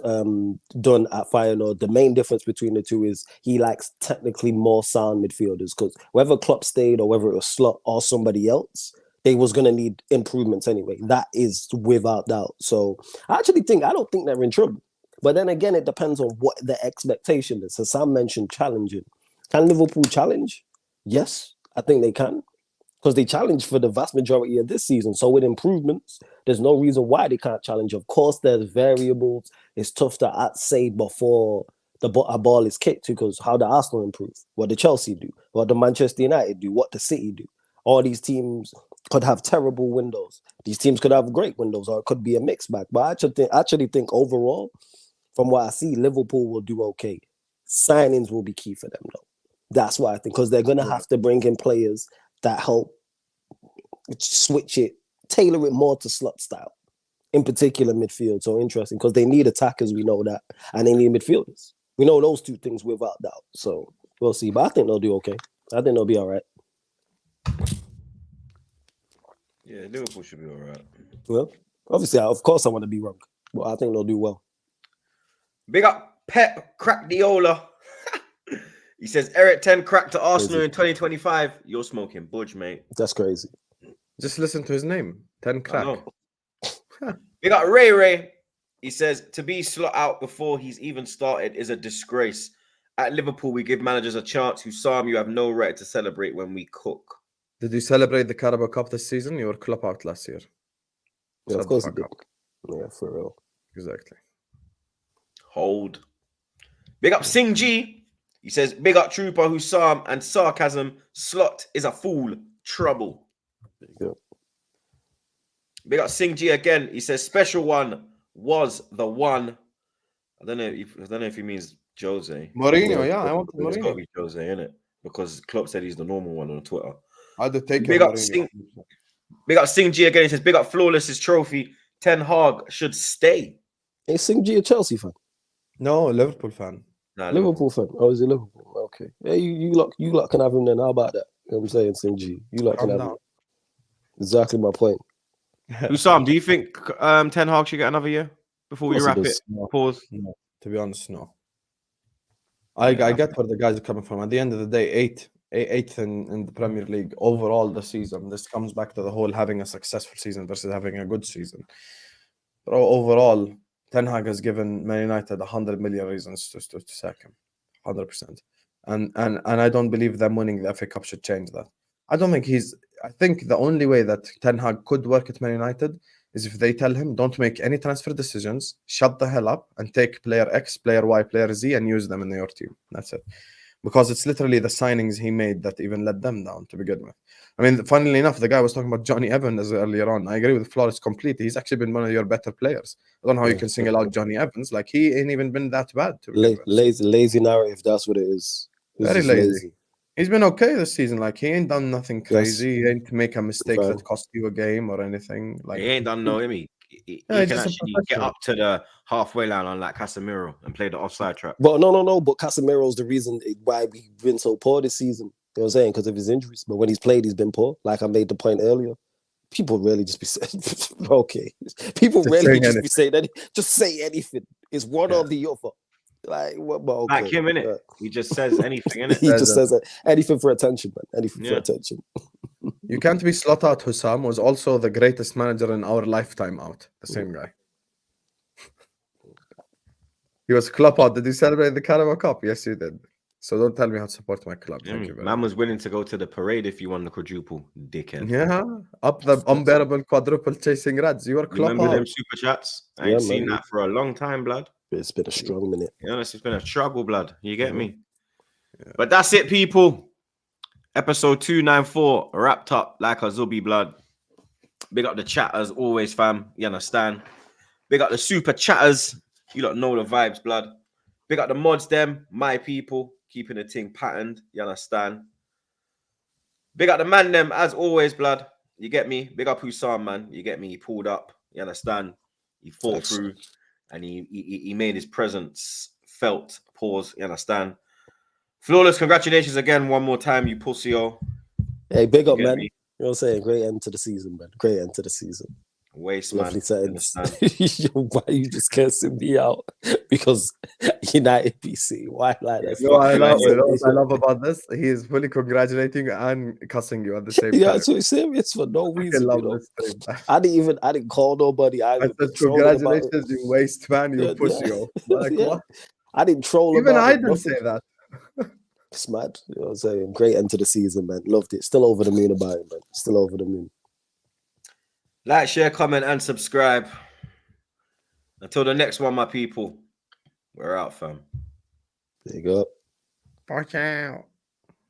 done at Feyenoord. The main difference between the two is he likes technically more sound midfielders because whether Klopp stayed or whether it was Slot or somebody else, they was going to need improvements anyway. That is without doubt. So I don't think they're in trouble. But then again, it depends on what the expectation is. Hassan mentioned challenging. Can Liverpool challenge? Yes, I think they can. Because they challenged for the vast majority of this season. So with improvements, there's no reason why they can't challenge. Of course, there's variables. It's tough to say before a ball is kicked because how the Arsenal improve, what the Chelsea do, what the Manchester United do, what the City do. All these teams could have terrible windows. These teams could have great windows or it could be a mixed bag. But I actually think overall, from what I see, Liverpool will do okay. Signings will be key for them, though. That's what I think, because they're going to have to bring in players that help switch it, tailor it more to slot style, in particular midfield. So interesting, because they need attackers, we know that, and they need midfielders. We know those two things without doubt. So we'll see. But I think they'll do okay. I think they'll be all right. Yeah, Liverpool should be all right. Well, obviously, of course, I want to be wrong, but I think they'll do well. Big up Pep Crackdiola. He says Eric 10 cracked to Arsenal in 2025. You're smoking budge, mate. That's crazy. Just listen to his name. 10 crack. Big up Ray Ray. He says to be slot out before he's even started is a disgrace. At Liverpool, we give managers a chance. Hussam, you have no right to celebrate when we cook. Did you celebrate the Carabao Cup this season? You were club out last year. Yeah, of course he did. Yeah, for real. Exactly. Hold. Big up Sing G. He says, big up Trooper, Hussam, and sarcasm. Slot is a fool. Trouble. There you go. Big up Sing G again. He says, special one was the one. I don't know if he means Jose. Mourinho, yeah. I want It's got to Mourinho. be Jose, innit? Because Klopp said he's the normal one on Twitter. I'd take Big up Sing G again. He says, big up Flawless, his trophy. Ten Hag should stay. Hey, Sing G a Chelsea fan? No, Liverpool fan. Nah, Liverpool fan. Oh, is it Liverpool? Okay. Yeah, you lot can have him then. How about that? You know what I'm saying, Sing G? You lot can have him. Exactly my point. Hussam, do you think Ten Hag should get another year before we wrap it? No. Pause. No, to be honest, no. I get where the guys are coming from. At the end of the day, eighth in the Premier League overall this season. This comes back to the whole having a successful season versus having a good season. But overall, Ten Hag has given Man United 100 million reasons to sack him, 100%. And I don't believe them winning the FA Cup should change that. I think the only way that Ten Hag could work at Man United is if they tell him, don't make any transfer decisions, shut the hell up, and take player X, player Y, player Z, and use them in your team. That's it. Because it's literally the signings he made that even let them down to begin with. I mean, funnily enough, the guy was talking about Johnny Evans earlier on. I agree with Flores completely. He's actually been one of your better players. I don't know how you can single out Johnny Evans. Like, he ain't even been that bad. Lazy narrative, that's what it is. Very lazy. He's been okay this season. Like, he ain't done nothing crazy. He ain't make a mistake that cost you a game or anything. Like, he ain't done no He can actually get up to the halfway line on like Casemiro and play the offside trap. But no. But Casemiro's the reason why we've been so poor this season. You know what I'm saying? Because of his injuries. But when he's played, he's been poor. Like I made the point earlier. People really just be saying, okay. People really just be saying anything. Just say anything. It's one or the other. Like what? Okay. Like him, innit? He just says anything, innit? He just says anything for attention, man. Anything for attention. You can't be slot out. Hussam was also the greatest manager in our lifetime out. The same guy. He was club out. Did you celebrate the Carabao Cup? Yes, you did. So don't tell me how to support my club. Thank you very much. Man was willing to go to the parade if you won the quadruple, dickhead. Yeah, up the unbearable quadruple chasing reds. You were club Remember out. them super chats? I ain't seen that for a long time, blood. It's been a strong minute. Yeah, it's been a struggle, blood. You get me? Yeah. But that's it, people. Episode 294 wrapped up like a Zubi, blood. Big up the chat as always, fam. You understand? Big up the super chatters. You lot know the vibes, blood. Big up the mods, them, my people, keeping the thing patterned. You understand? Big up the man, them, as always, blood. You get me? Big up Hussam, man. You get me? He pulled up. You understand? He fought through. And he made his presence felt. Pause. You understand? Flawless, congratulations again one more time, you pussy-o. Hey, big up, man. You know what I'm saying? Great end to the season, man. Great end to the season. Waste, lovely man. Why you just cursing me out? Because United PC. Why like that? No, I love about this. He is fully congratulating and cussing you at the same time. Yeah, so serious for no reason. I didn't call nobody. I said congratulations, you waste man, you pussy. Like, what? I didn't troll. Even I didn't say that. It's mad. You know what I'm saying? Great end to the season, man. Loved it. Still over the moon about it, man. Still over the moon. Like, share, comment, and subscribe. Until the next one, my people. We're out, fam. There you go. Watch out.